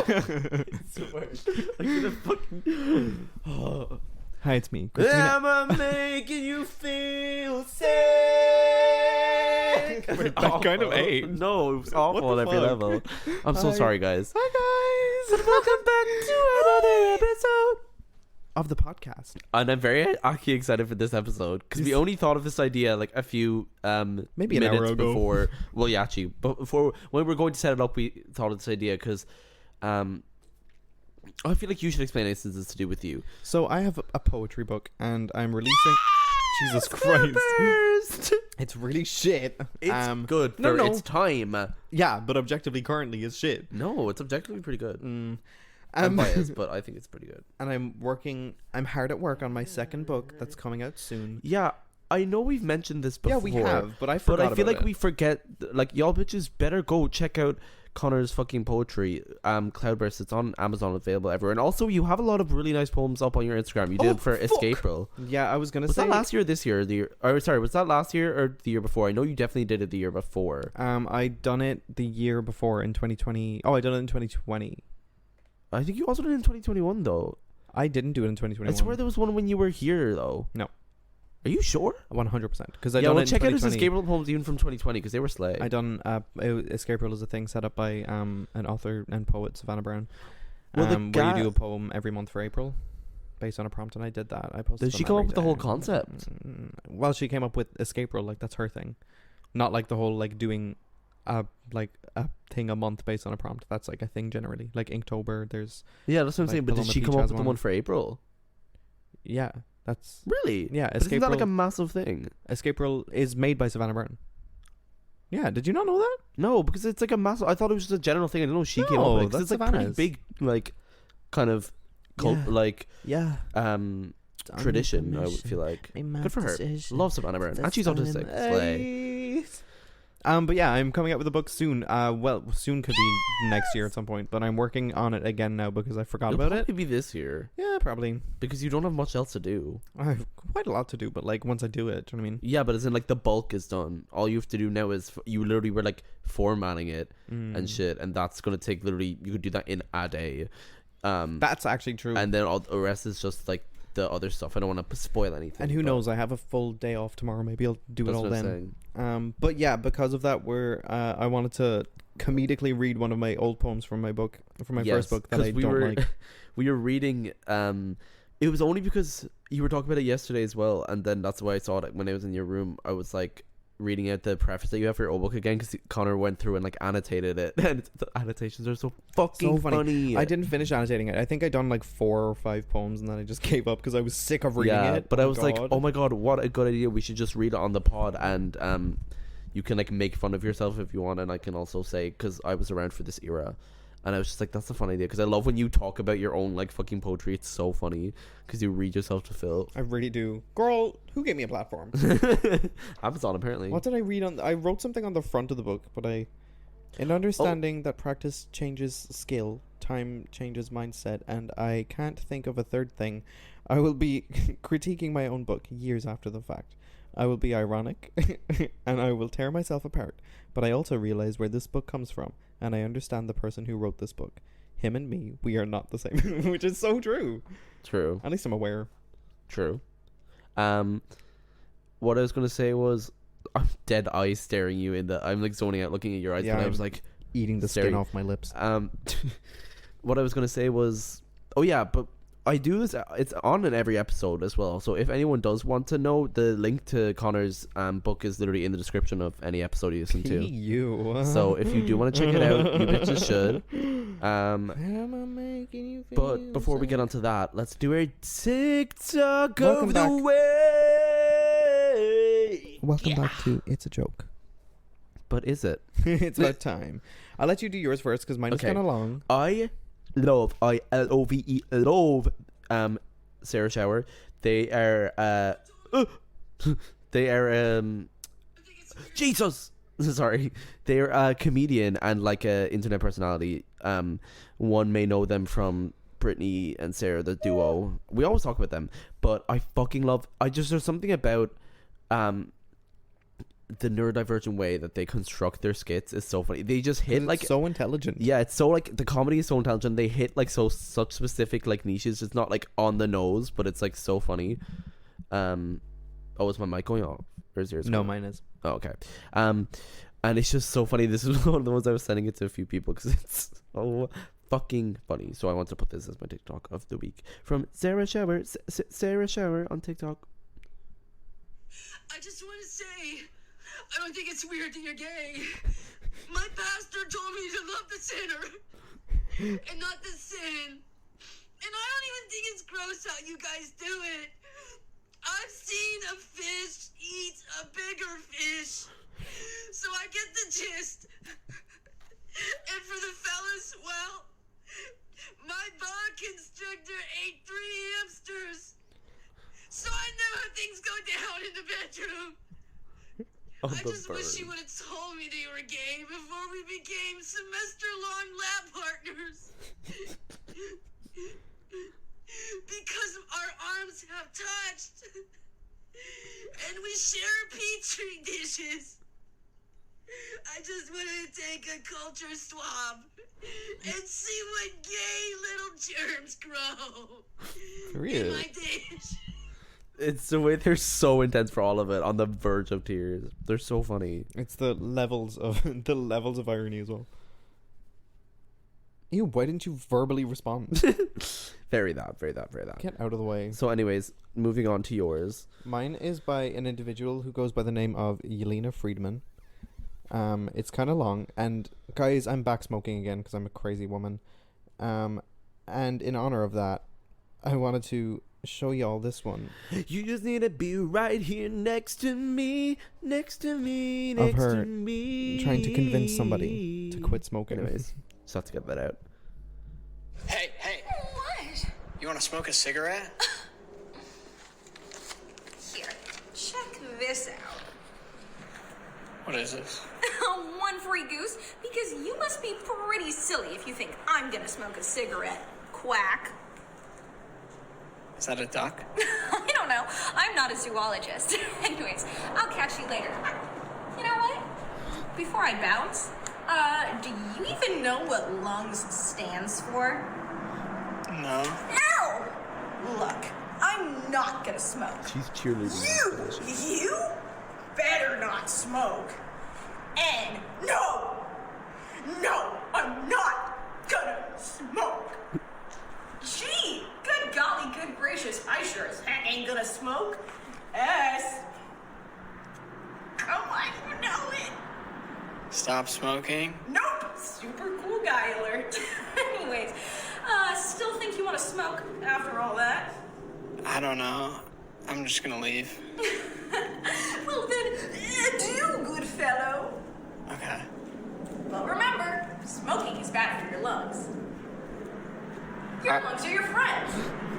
It's the worst. I'm gonna fucking. Oh. Hi, it's me, Christina. Am I making you feel sick? Wait, that kind of age. No, it was awful What the on every fuck? level. I'm so Hi. sorry, guys. Hi, guys. Welcome back to another episode of the podcast. And I'm very actually excited for this episode because we only thought of this idea like a few Maybe an minutes hour ago. before. Well, yeah, actually, but before when we were going to set it up, we thought of this idea because I feel like you should explain it since it's to do with you. So I have a poetry book, and I'm releasing. Jesus Christ! Cloudburst! It's really shit. It's good for no. its time. Yeah, but objectively, currently, is shit. No, it's objectively pretty good. Mm. I'm biased, but I think it's pretty good. And I'm hard at work on my second book that's coming out soon. Yeah, I know we've mentioned this before. Yeah, we have, but I forgot. But I feel about like we forget. Like, y'all bitches better go check out Conor's fucking poetry. Cloudburst. It's on Amazon, available everywhere. And also, you have a lot of really nice poems up on your Instagram. You did for Escapril. Yeah, I was gonna Was say. that last year or this year? Was that last year or the year before? I know you definitely did it the year before. I done it the year before in 2020. Oh, I done it in 2020. I think you also did it in 2021 though. I didn't do it in 2021. I swear there was one when you were here though. No. Are you sure? 100%. Because I Yeah, done well, it in check out his 2020. Escapril poems even from 2020 because they were slay. I done Escape Roll is a thing set up by an author and poet, Savannah Brown. Well, the where you do a poem every month for April, based on a prompt, and I did that. I posted. Did she them come up every with the whole day. concept? Well, she came up with Escape Roll, like that's her thing, not like the whole like doing a thing a month based on a prompt. That's like a thing generally. Like Inktober, there's Yeah, that's what I'm like, saying. But did Paloma she Beach come up has with the one for April? yeah, that's Really? yeah. But isn't Escape that Roll, like a massive thing? Escape Roll is made by Savannah Brown. Yeah, did you not know that? No, because it's like a massive. I thought it was just a general thing. I didn't know she came up No, with it. 'Cause that's it's like pretty Savannah's. big, like kind of cult, Yeah. like Yeah. tradition. I would feel like good for her. Love Savannah Brown, and she's autistic. Slay. But yeah, I'm coming out with a book soon. Well, soon could be next year at some point, but I'm working on it again now because I forgot It'll about it. probably be this year Yeah, probably. because you don't have much else to do. I have quite a lot to do, but like once I do it, do you know what I mean? Yeah, but as in like the bulk is done. All you have to do now is you literally were like formatting it and shit, and that's gonna take literally you could do that in a day. That's actually true. And then all the rest is just like the other stuff. I don't want to spoil anything. And who but knows? I have a full day off tomorrow. Maybe I'll do it that's all what I'm then. saying. But yeah, because of that, I wanted to comedically read one of my old poems from my book, from my first book that I don't like. We were reading. It was only because you were talking about it yesterday as well, and then that's why I saw it when I was in your room. I was like reading out the preface that you have for your old book again because Conor went through and like annotated it, and the annotations are so fucking funny. I didn't finish annotating it. I think I done like 4 or 5 poems, and then I just gave up because I was sick of reading it. But I was like, oh my god, what a good idea! We should just read it on the pod, and you can like make fun of yourself if you want, and I can also say because I was around for this era. And I was just like, that's a fun idea. Because I love when you talk about your own, like, fucking poetry. It's so funny. Because you read yourself to fill. I really do. Girl, who gave me a platform? Amazon, apparently. What did I read on... I wrote something on the front of the book, but in understanding that practice changes skill, time changes mindset, and I can't think of a third thing, I will be critiquing my own book years after the fact. I will be ironic, and I will tear myself apart. But I also realize where this book comes from, and I understand the person who wrote this book. Him and me, we are not the same, which is so true. True. At least I'm aware. True. What I was going to say was, I'm dead eyes staring you in the... I'm like zoning out looking at your eyes, Yeah, and I was like... Eating the staring. skin off my lips. What I was going to say was... Oh yeah, but I do this... It's on in every episode as well. So if anyone does want to know, the link to Conor's book is literally in the description of any episode you listen to. You. So if you do want to check it out, you bitches should. But before we get onto that, let's do our TikTok Welcome of back. the way. Welcome back to It's a Joke. But is it? It's about time. I'll let you do yours first because mine is Okay. kind of long. I love Sarah Shower. They are Jesus. Sorry, they're a comedian and like a internet personality. One may know them from Brittany and Sarah, the duo. We always talk about them, but I fucking love. There's something about the neurodivergent way that they construct their skits is so funny. They just hit like so intelligent. Yeah, it's so like the comedy is so intelligent. They hit like such specific like niches. It's not like on the nose, but it's like so funny. Oh, is my mic going off? Or is yours? No, going off? mine is. Oh, okay. And it's just so funny. This is one of the ones I was sending it to a few people because it's so fucking funny. So I want to put this as my TikTok of the week from Sarah Shower. Sarah Shower on TikTok. I just want to say, I don't think it's weird that you're gay. My pastor told me to love the sinner and not the sin. And I don't even think it's gross how you guys do it. I've seen a fish eat a bigger fish, so I get the gist. And for the fellas, well, my boa constrictor ate 3 hamsters, so I know how things go down in the bedroom. I just wish you would have told me that you were gay before we became semester-long lab partners. Because our arms have touched, and we share petri dishes. I just want to take a culture swab and see what gay little germs grow in my dish. It's the way they're so intense for all of it, on the verge of tears. They're so funny. It's the levels of irony as well. Ew, why didn't you verbally respond? Very that. Get out of the way. So anyways, moving on to yours. Mine is by an individual who goes by the name of Yelena Friedman. It's kind of long, and guys, I'm back smoking again because I'm a crazy woman. And in honor of that, I wanted to show y'all this one. You just need to be right here next to me, next to me, Of next her to me. trying to convince somebody to quit smoking. Anyways, just have to get that out. Hey. What? You want to smoke a cigarette? Here, check this out. What is this? One free goose, because you must be pretty silly if you think I'm gonna smoke a cigarette. Quack. Is that a duck? I don't know. I'm not a zoologist. Anyways, I'll catch you later. You know what? Before I bounce, do you even know what lungs stands for? No. No! Look, I'm not gonna smoke. She's cheerleading. You better not smoke. And no, I'm not gonna smoke. Gee, good golly, good gracious, I sure as heck ain't gonna smoke. S. Come on, you know it. Stop smoking? Nope, super cool guy alert. Anyways, still think you want to smoke after all that? I don't know. I'm just gonna leave. Well then, adieu, good fellow. Okay. But remember, smoking is bad for your lungs. Your lungs are your friends.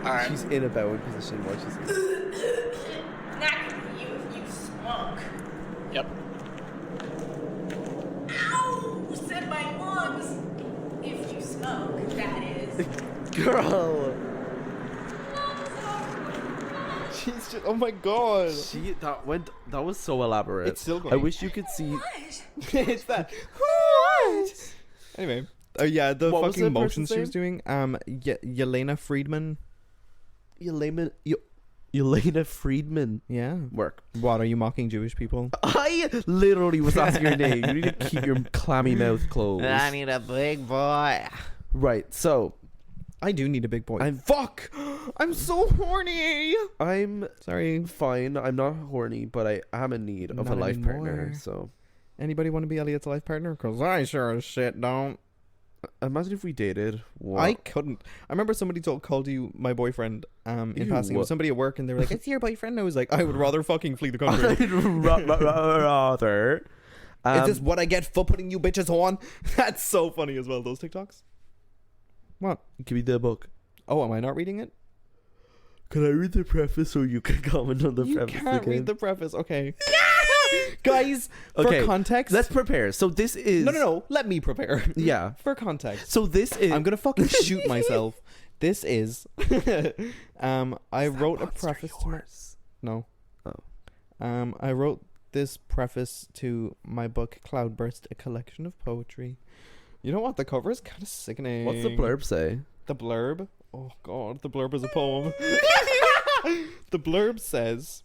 Alright. She's in a bowed position while she's Not good for you if you smoke. Yep. Ow! Said my lungs. If you smoke, that is. Girl! She's just, oh my god. That was so elaborate. It's still going. I wish you could see. What? It's that. What? Anyway. Oh yeah, the What was fucking the motions she was person's doing. Yelena Friedman. Elena Friedman. Yeah. Work. What, are you mocking Jewish people? I literally was asking your name. You need to keep your clammy mouth closed. I need a big boy. Right, so I do need a big boy. I'm I'm so horny. I'm Sorry. fine. I'm not horny, but I am in need of a Not life partner. anymore. So Anybody want to be Elliot's life partner? Because I sure as shit don't. imagine if we dated. What? I couldn't. I remember somebody called you my boyfriend in Ew. passing. It was somebody at work and they were like, "It's your boyfriend." And I was like, I would rather fucking flee the country. I'd rather. Is this what I get for putting you bitches on? That's so funny as well, those TikToks. What? Give me the book. Oh, am I not reading it? Can I read the preface so you can comment on the You preface can't again? read the preface. Okay. Guys, Okay, for context. Let's prepare. So this is No. Let me prepare. Yeah. For context. So this is. I'm gonna fucking shoot myself. This is I wrote a preface to my... No. Oh. I wrote this preface to my book Cloudburst, a collection of poetry. You know what? The cover is kind of sickening. What's the blurb say? The blurb? Oh god, the blurb is a poem. The blurb says,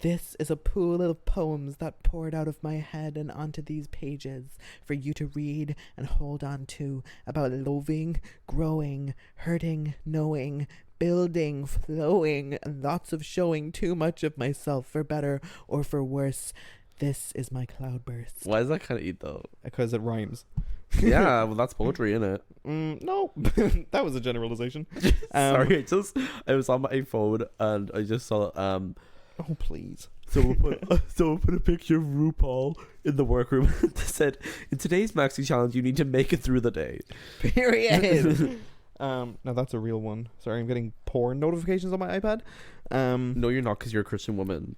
"This is a pool of poems that poured out of my head and onto these pages for you to read and hold on to, about loving, growing, hurting, knowing, building, flowing, and lots of showing too much of myself for better or for worse. This is my cloudburst." Why is that kind of eat though? Because it rhymes. Yeah, well, that's poetry, isn't it? No, that was a generalization. Sorry, I was on my phone and I just saw Oh, please. someone put a picture of RuPaul in the workroom that said, "In today's maxi challenge, you need to make it through the day." Period. Now that's a real one. Sorry, I'm getting porn notifications on my iPad. No, you're not, because you're a Christian woman.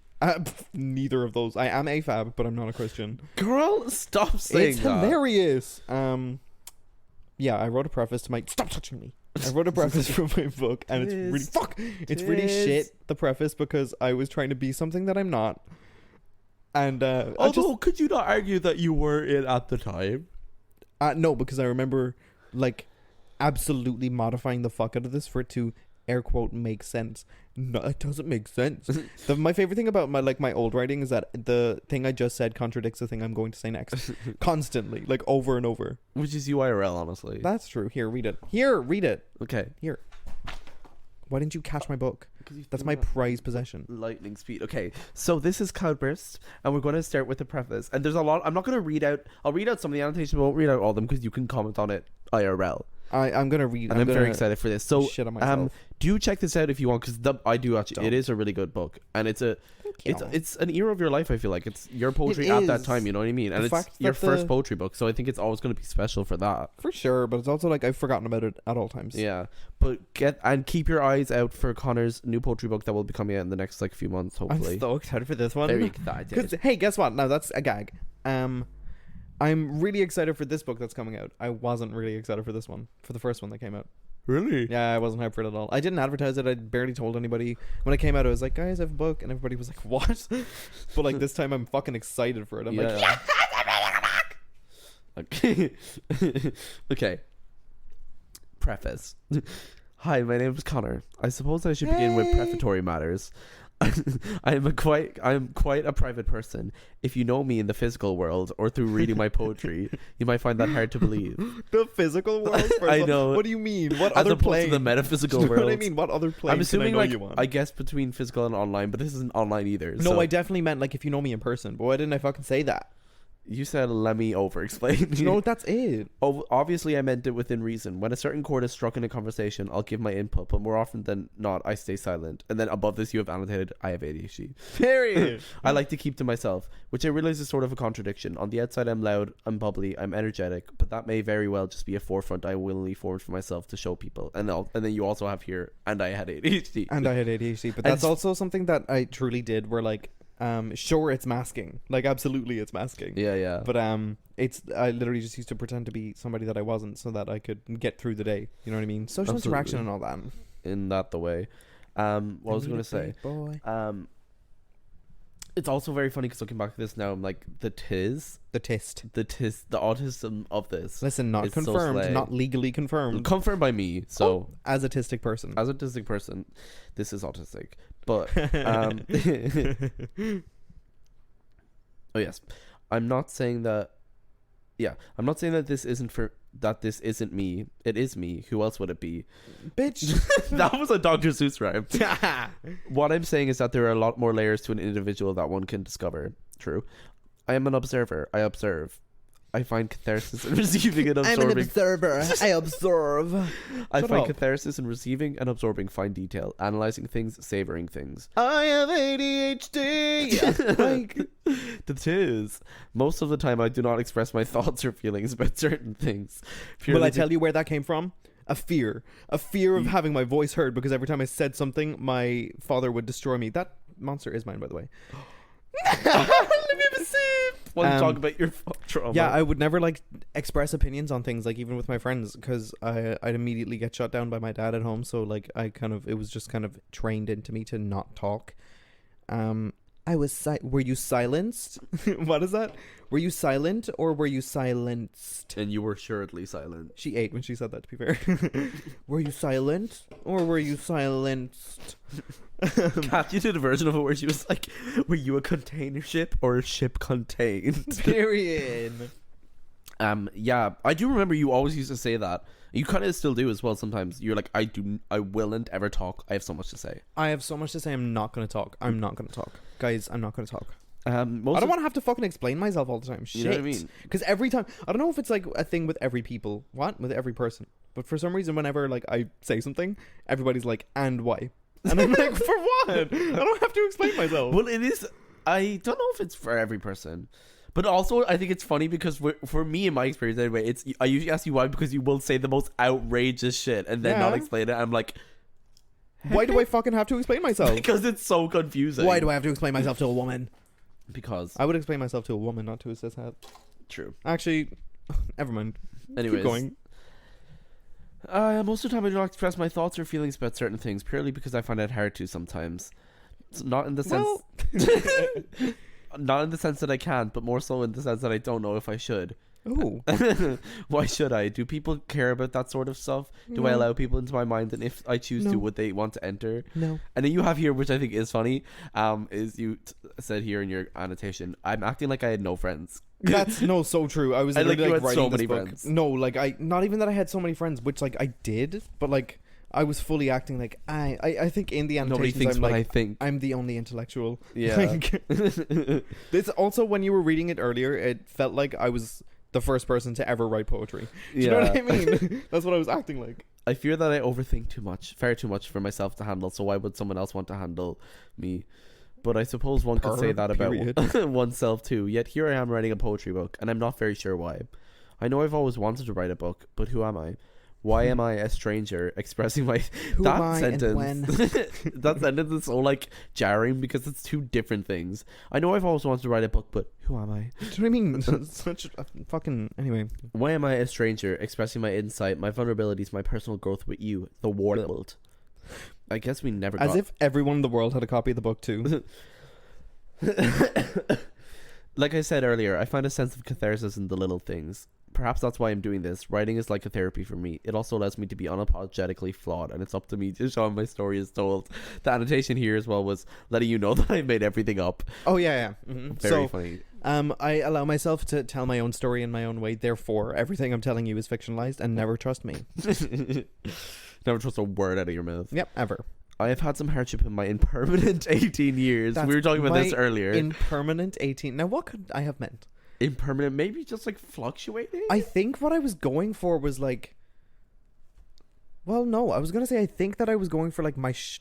Neither of those. I am AFAB, but I'm not a Christian. Girl, stop saying It's that. hilarious. Yeah, I wrote a preface to my. Stop touching me. I wrote a preface for my book, and it's really It's really shit. The preface, because I was trying to be something that I'm not. And although, could you not argue that you were it at the time? no, because I remember like absolutely modifying the fuck out of this for it to air quote make sense. No, it doesn't make sense. My favorite thing about my old writing is that the thing I just said contradicts the thing I'm going to say next constantly, like over and over. Which is UIRL, honestly. That's true. Here, read it. Here, read it. Okay. Here. Why didn't you catch my book? That's my prized possession. Lightning speed. Okay, so this is Cloudburst, and we're going to start with the preface. And there's a lot. I'm not going to read out. I'll read out some of the annotations, but I won't read out all of them because you can comment on it IRL. I'm gonna read. And I'm very excited for this. So, shit on myself. do check this out if you want, because I do actually. It is a really good book, and it's an era of your life. I feel like it's your poetry at that time. You know what I mean? And it's your first poetry book, so I think it's always going to be special for that. For sure, but it's also like I've forgotten about it at all times. Yeah, but keep your eyes out for Connor's new poetry book that will be coming out in the next few months, hopefully. I'm so excited for this one. Very excited. Hey, guess what? Now that's a gag. I'm really excited for this book that's coming out. I wasn't really excited for this one, for the first one that came out. Really? Yeah, I wasn't hyped for it at all. I didn't advertise it. I barely told anybody. When it came out, I was like, guys, I have a book. And everybody was like, what? But like this time, I'm fucking excited for it. I'm like, yes, okay. Okay. Preface. Hi, my name is Conor. I suppose I should begin with prefatory matters. I'm quite a private person. If you know me in the physical world or through reading my poetry, you might find that hard to believe. The physical world? I know. What do you mean? What As other opposed plane? to the metaphysical You know world. what I mean? What other plane I'm assuming can I know you on? I guess between physical and online, but this isn't online either. No, so I definitely meant like if you know me in person. But why didn't I fucking say that? you said let me over explain. No, that's it. Oh, obviously I meant it within reason. When a certain chord is struck in a conversation, I'll give my input, but more often than not, I stay silent. And then above this, you have annotated, I have ADHD. Period. I like to keep to myself, which I realize is sort of a contradiction. On the outside, I'm loud, I'm bubbly, I'm energetic, but that may very well just be a forefront I willingly formed for myself to show people. And then you also have here, and I had ADHD. And I had ADHD, but that's also something that I truly did. Where like, sure, it's masking. Like, absolutely, it's masking. Yeah. But I literally just used to pretend to be somebody that I wasn't, so that I could get through the day. You know what I mean? Social interaction and all that. In that the way. What was I going to say? Boy. It's also very funny because looking back at this now, I'm like, the autism of this. Listen, not is so confirmed, slay. not legally confirmed. Confirmed by me. So as a autistic person. This is autistic. But oh yes, I'm not saying that. Yeah, I'm not saying that this isn't me. It is me. Who else would it be? Bitch. That was a Dr. Seuss rhyme. What I'm saying is that there are a lot more layers to an individual that one can discover. True. I am an observer. I observe. I find catharsis in receiving and absorbing. I'm an observer. I observe. I Shut find up. catharsis in receiving and absorbing fine detail, analyzing things, savoring things. I have ADHD. Like, The tis. Most of the time, I do not express my thoughts or feelings about certain things. will I tell you where that came from? A fear of having my voice heard, because every time I said something, my father would destroy me. That monster is mine, by the way. Want to talk about your trauma? Yeah, I would never like express opinions on things, like even with my friends, because I'd immediately get shut down by my dad at home. So like it was just kind of trained into me to not talk. And Were you silenced? What is that? Were you silent or were you silenced? And you were assuredly silent. She ate when she said that, to be fair. Were you silent or were you silenced? Kathy did a version of it where she was like, were you a container ship or a ship contained? Period. Yeah, I do remember you always used to say that. You kind of still do as well sometimes. You're like, I willn't ever talk. I have so much to say. I have so much to say. I'm not going to talk. I'm not going to talk. Guys, I'm not going to talk. I I don't want to have to fucking explain myself all the time. Shit. You know what I mean? Because every time, I don't know if it's like a thing with every people. What? With every person. But for some reason, whenever like I say something, everybody's like, and why? And I'm like, for what? I don't have to explain myself. Well, it is. I don't know if it's for every person. But also, I think it's funny because for me, in my experience anyway, I usually ask you why because you will say the most outrageous shit and then not Yeah. explain it. I'm like, Why do I fucking have to explain myself? because it's so confusing. Why do I have to explain myself to a woman? Because I would explain myself to a woman, not to a cishet. true. Actually, never mind. Anyways, Keep going. most of the time I do not express my thoughts or feelings about certain things purely because I find it hard to sometimes. It's not in the sense, not in the sense that I can't, but more so in the sense that I don't know if I should. Ooh. Why should I? Do people care about that sort of stuff? Do I No. allow people into my mind? And if I choose to, No. would they want to enter? No. And then you have here, which I think is funny, is you said here in your annotation, I'm acting like I had no friends. That's so true. I was I literally you like had writing so this many book. friends. No, like I not even that I had so many friends, which like I did, but like I was fully acting like I think in the Nobody annotations thinks I'm what like I think. I'm the only intellectual. Yeah. Like, this also when you were reading it earlier, it felt like I was the first person to ever write poetry. Do you know what I mean? That's what I was acting like. I fear that I overthink too much, far too much for myself to handle, so why would someone else want to handle me? But I suppose one could say that Period. about oneself too. Yet here I am writing a poetry book, and I'm not very sure why. I know I've always wanted to write a book, but who am I? Why am I a stranger expressing my Who that am I and sentence? when? That sentence is so like jarring because it's two different things. I know I've always wanted to write a book, but who am I? Do you know what I mean? Such a fucking anyway. Why am I a stranger expressing my insight, my vulnerabilities, my personal growth with you, the world? I guess we never As got... if everyone in the world had a copy of the book too. Like I said earlier, I find a sense of catharsis in the little things. Perhaps that's why I'm doing this. Writing is like a therapy for me. It also allows me to be unapologetically flawed, and it's up to me to show how my story is told. The annotation here as well was letting you know that I made everything up. Oh yeah. Mhm. Very So funny. I allow myself to tell my own story in my own way. Therefore, everything I'm telling you is fictionalized, and never trust me. Never trust a word out of your mouth. Yep, ever. I have had some hardship in my impermanent 18 years. We were talking about this my earlier. Impermanent 18. Now, what could I have meant? Impermanent, maybe just like fluctuating? I think what I was going for was like. Well, no, I was gonna say I think that I was going for like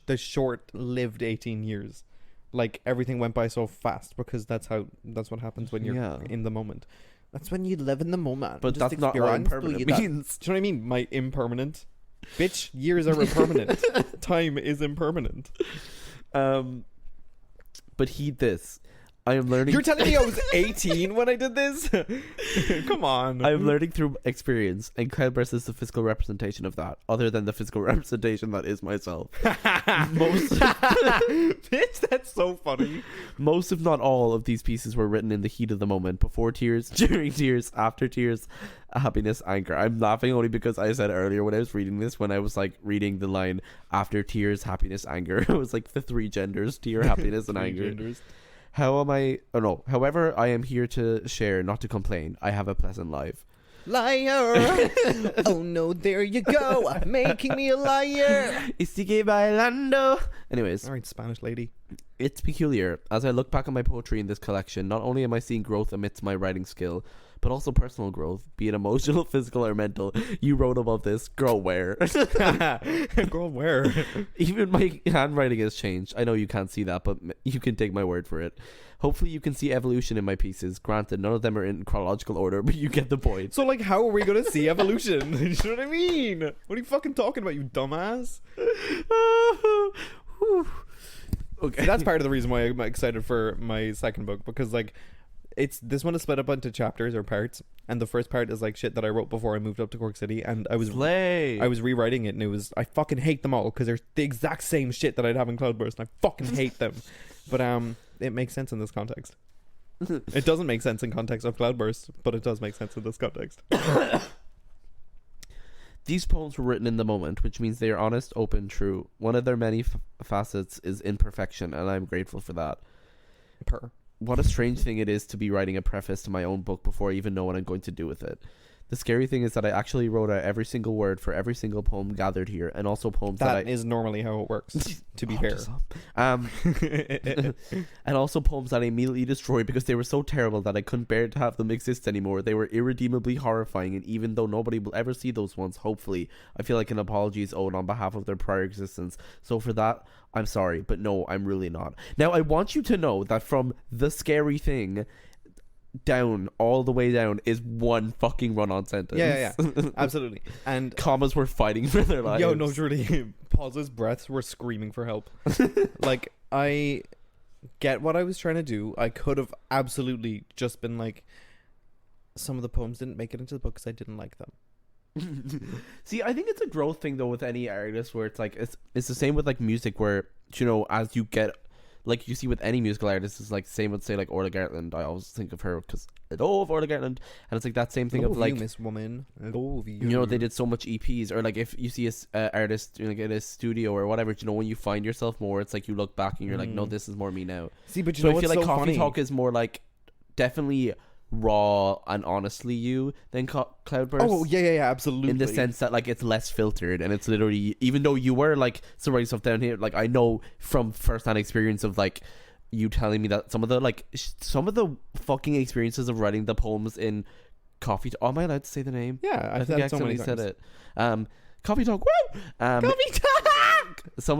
the short-lived 18 years. Like everything went by so fast because that's what happens when you're in the moment. That's when you live in the moment. But Just that's not what experience impermanent that. means. Do you know what I mean? My impermanent. Bitch, years are impermanent. Time is impermanent. But heed this. I am learning. You're telling me I was 18 when I did this? Come on. I am learning through experience, and Cloudburst is the physical representation of that, other than the physical representation that is myself. Bitch, that's so funny. Most, if not all, of these pieces were written in the heat of the moment, before tears, during tears, after tears, happiness, anger. I'm laughing only because I said earlier when I was reading this, when I was like reading the line after tears, happiness, anger, it was like the three genders: tear, happiness, and anger. However, I am here to share, not to complain. I have a pleasant life. Liar. Oh no, there you go. Making me a liar. Sigue bailando. Anyways, All right, Spanish lady. it's peculiar. As I look back on my poetry in this collection, not only am I seeing growth amidst my writing skill, but also personal growth, be it emotional, physical, or mental. You wrote above this. Girl, where? Girl, where? Even my handwriting has changed. I know you can't see that, but you can take my word for it. Hopefully you can see evolution in my pieces. Granted, none of them are in chronological order, but you get the point. So, like, how are we going to see evolution? You know what I mean? What are you fucking talking about, you dumbass? Okay. See, that's part of the reason why I'm excited for my second book, because, like, this one is split up into chapters or parts, and the first part is like shit that I wrote before I moved up to Cork City, and I was rewriting it, and I fucking hate them all because they're the exact same shit that I'd have in Cloudburst, and I fucking hate them. But it makes sense in this context. It doesn't make sense in context of Cloudburst, but it does make sense in this context. These poems were written in the moment, which means they are honest, open, true. One of their many facets is imperfection, and I'm grateful for that. What a strange thing it is to be writing a preface to my own book before I even know what I'm going to do with it. The scary thing is that I actually wrote out every single word for every single poem gathered here, and also poems that is normally how it works, to be fair. And also poems that I immediately destroyed because they were so terrible that I couldn't bear to have them exist anymore. They were irredeemably horrifying, and even though nobody will ever see those ones, hopefully, I feel like an apology is owed on behalf of their prior existence. So for that, I'm sorry, but no, I'm really not. Now, I want you to know that from the scary thing down, all the way down, is one fucking run-on sentence. Yeah, absolutely. And commas were fighting for their lives. Yo, no, truly, pauses, breaths were screaming for help. Like, I get what I was trying to do. I could have absolutely just been like, some of the poems didn't make it into the book because I didn't like them. See, I think it's a growth thing though with any artist, where it's like it's the same with like music, where, you know, as you get, like you see with any musical artist, it's like same with, say, like Orla Gartland. I always think of her because I love Orla Gartland, and it's like that same thing of like, Miss Woman, love you. You know, they did so much EPs, or like if you see a artist like in a studio or whatever, you know, when you find yourself more, it's like you look back and you're like, no, this is more me now. See, but you so know, I feel like so Coffee funny? Talk is more like definitely raw and honestly you than Cloudburst. Oh yeah, absolutely. In the sense that like it's less filtered, and it's literally, even though you were like so writing stuff down here, like I know from first-hand experience of like you telling me that some of the fucking experiences of writing the poems in Coffee Talk. Oh, am I allowed to say the name? Yeah, I think I accidentally said it. Coffee Talk. Woo! Coffee Talk. So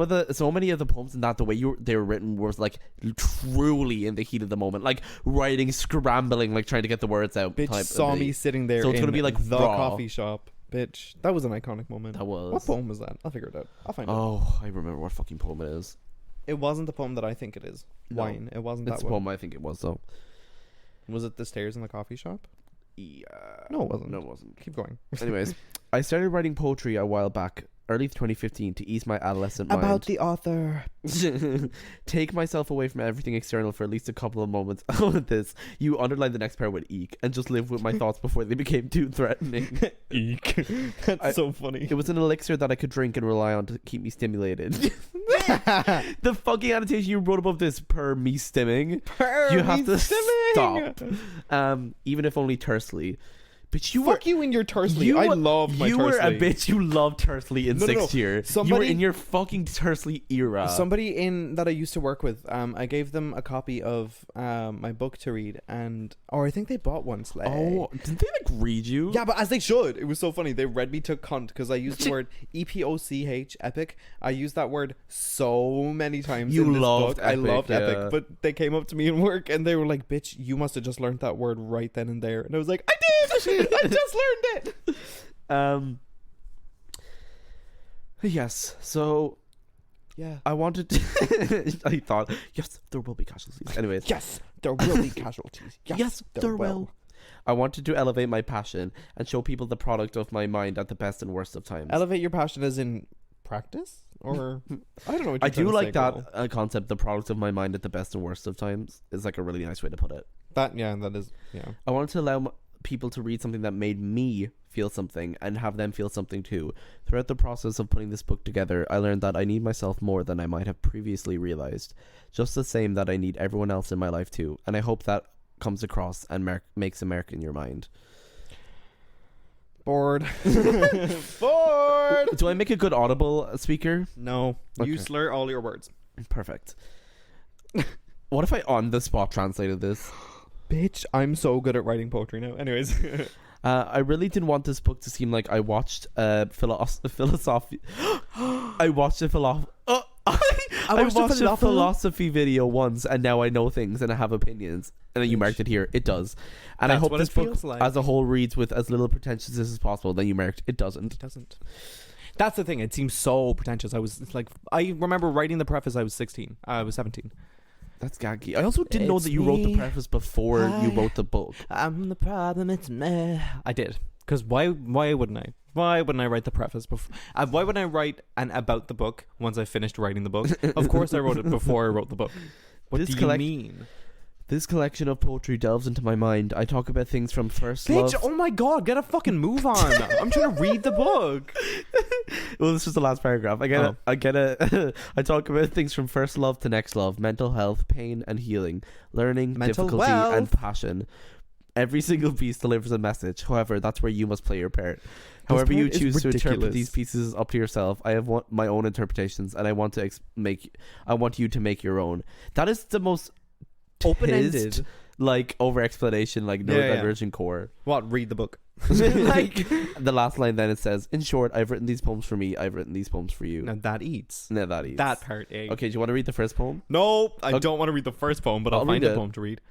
many of the poems in that, the way they were written was like truly in the heat of the moment, like writing, scrambling, like trying to get the words out. Bitch saw me sitting there. So it's in gonna be like the raw. coffee shop. Bitch, that was an iconic moment. That was. What poem was that? I'll figure it out. I'll find it. Oh, I remember what fucking poem it is. It wasn't the poem that I think it is. No. Wine. It wasn't It's that the one. poem I think it was though. Was it the stairs in the coffee shop? Yeah. No, it wasn't. No, it wasn't. Keep going. Anyways, I started writing poetry a while back, early 2015, to ease my adolescent About mind. the author. Take myself away from everything external for at least a couple of moments. Oh, this. You underline the next part with eek, and just live with my thoughts before they became too threatening. Eek. That's so funny. It was an elixir that I could drink and rely on to keep me stimulated. The fucking annotation you wrote above this, per me stimming. You have to stop. Even if only tersely. But you Fuck you in your tersely. I love my You tersely. were a bitch. You loved tersely in No, no, no. sixth year. Somebody- You were in your fucking tersely era. Somebody in that I used to work with, I gave them a copy of my book to read, or I think they bought one. Oh, didn't they like read you? Yeah, but as they should. It was so funny. They read me to cunt because I used the word EPOCH, epic. I used that word so many times. You in this loved book. I epic, loved yeah. epic, but they came up to me in work and they were like, "Bitch, you must have just learned that word right then and there." And I was like, "I did. I just learned it." Yes. So Yeah. I wanted to. I thought, yes, there will be casualties. Anyways. Yes, there will be casualties. Yes, there will. I wanted to elevate my passion and show people the product of my mind at the best and worst of times. Elevate your passion as in practice, or I don't know. What I you're do trying like to say, that girl. concept. The product of my mind at the best and worst of times is like a really nice way to put it. That is I wanted to allow people to read something that made me feel something and have them feel something too. Throughout the process of putting this book together, I learned that I need myself more than I might have previously realized. Just the same that I need everyone else in my life too. And I hope that comes across and makes a mark in your mind. Bored. Bored. Do I make a good audible speaker? No, you Okay. slur all your words. Perfect. What if I on the spot translated this? Bitch, I'm so good at writing poetry now. Anyways. I really didn't want this book to seem like I watched philosophy. I watched a philosophy video once, and now I know things and I have opinions. And then you marked it here. It does. And I That's hope what this it book feels like. as a whole reads with as little pretentiousness as possible. Then you marked it doesn't. It doesn't. That's the thing. It seems so pretentious. I remember writing the preface. I was 16. I was 17. That's gaggy. I also didn't know It's that you wrote the me. preface before you wrote the book. I'm the problem. It's me. I did. Because why wouldn't I? Why wouldn't I write the preface before? Why wouldn't I write about the book once I finished writing the book? Of course I wrote it before I wrote the book. What This do you collect- mean? This collection of poetry delves into my mind. I talk about things from first love. Bitch, oh my god, get a fucking move on. I'm trying to read the book. Well, this is the last paragraph. I talk about things from first love to next love, mental health, pain and healing, learning, Mental difficulty and wealth. passion. Every single piece delivers a message. However, that's where you must play your part. This However you part is choose to interpret ridiculous. these pieces is up to yourself. I have my own interpretations, and I want to I want you to make your own. That is the most Open-ended. like over explanation, like neurodivergent core. What? Read the book. Like the last line, then it says, "In short, I've written these poems for me. I've written these poems for you." Now that eats. No, that is That part, eh? Okay, do you want to read the first poem? No, I Okay. don't want to read the first poem, but I'll I'll find read a it. poem to read.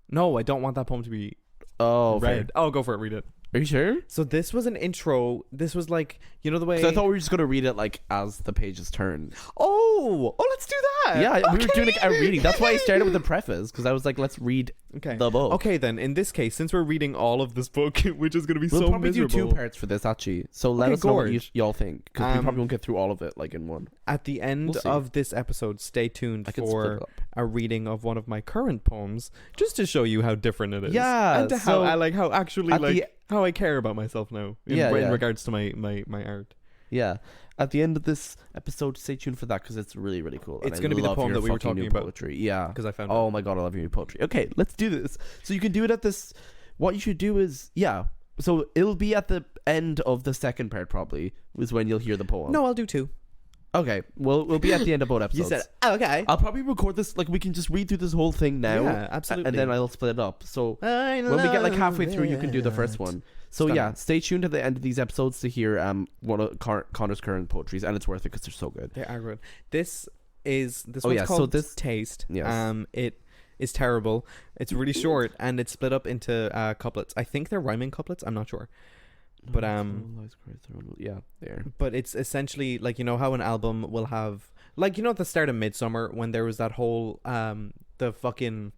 No, I don't want that poem to be Oh, fair. read. Oh, go for it. Read it. Are you sure? So this was an intro. This was like, you know the way. Because I thought we were just gonna read it like as the pages turn. Oh, let's do that. Yeah, we were Okay. doing like a reading. That's why I started with the preface, because I was like, let's read Okay. the book. Okay, then in this case, since we're reading all of this book, which is going to be We'll so probably miserable, do 2 parts for this actually. So let Okay, us know what gorge. y'all think, because we Um, probably won't get through all of it like in one. at the end We'll see. of this episode, stay tuned I can split for it up. a reading of one of my current poems, just to show you how different it is. Yeah, and to how so I like how actually at the- how I care about myself now. In Yeah. regards to my art. Yeah. At the end of this episode, stay tuned for that, because it's really, really cool. It's gonna be the poem that we were talking about. Poetry. Yeah. Because I found Oh my god, I love your new poetry. Okay, let's do this. So you can do it at this. What you should do is, yeah. So it'll be at the end of the second part, probably, is when you'll hear the poem. No, I'll do 2. Okay. Well, we'll be at the end of both episodes. You said okay. I'll probably record this. Like, we can just read through this whole thing now. Yeah, absolutely. And then I'll split it up. So I when we get like halfway love through, you can do the first it. one. So Stunning. yeah, stay tuned to the end of these episodes to hear one of Connor's current poetries, and it's worth it because they're so good. They are good. This Oh, one's yeah, so called this- Taste. Yes. It is terrible. It's really short and it's split up into couplets. I think they're rhyming couplets. I'm not sure. But yeah, there. But it's essentially like, you know how an album will have, like, you know at the start of Midsummer when there was that whole the fucking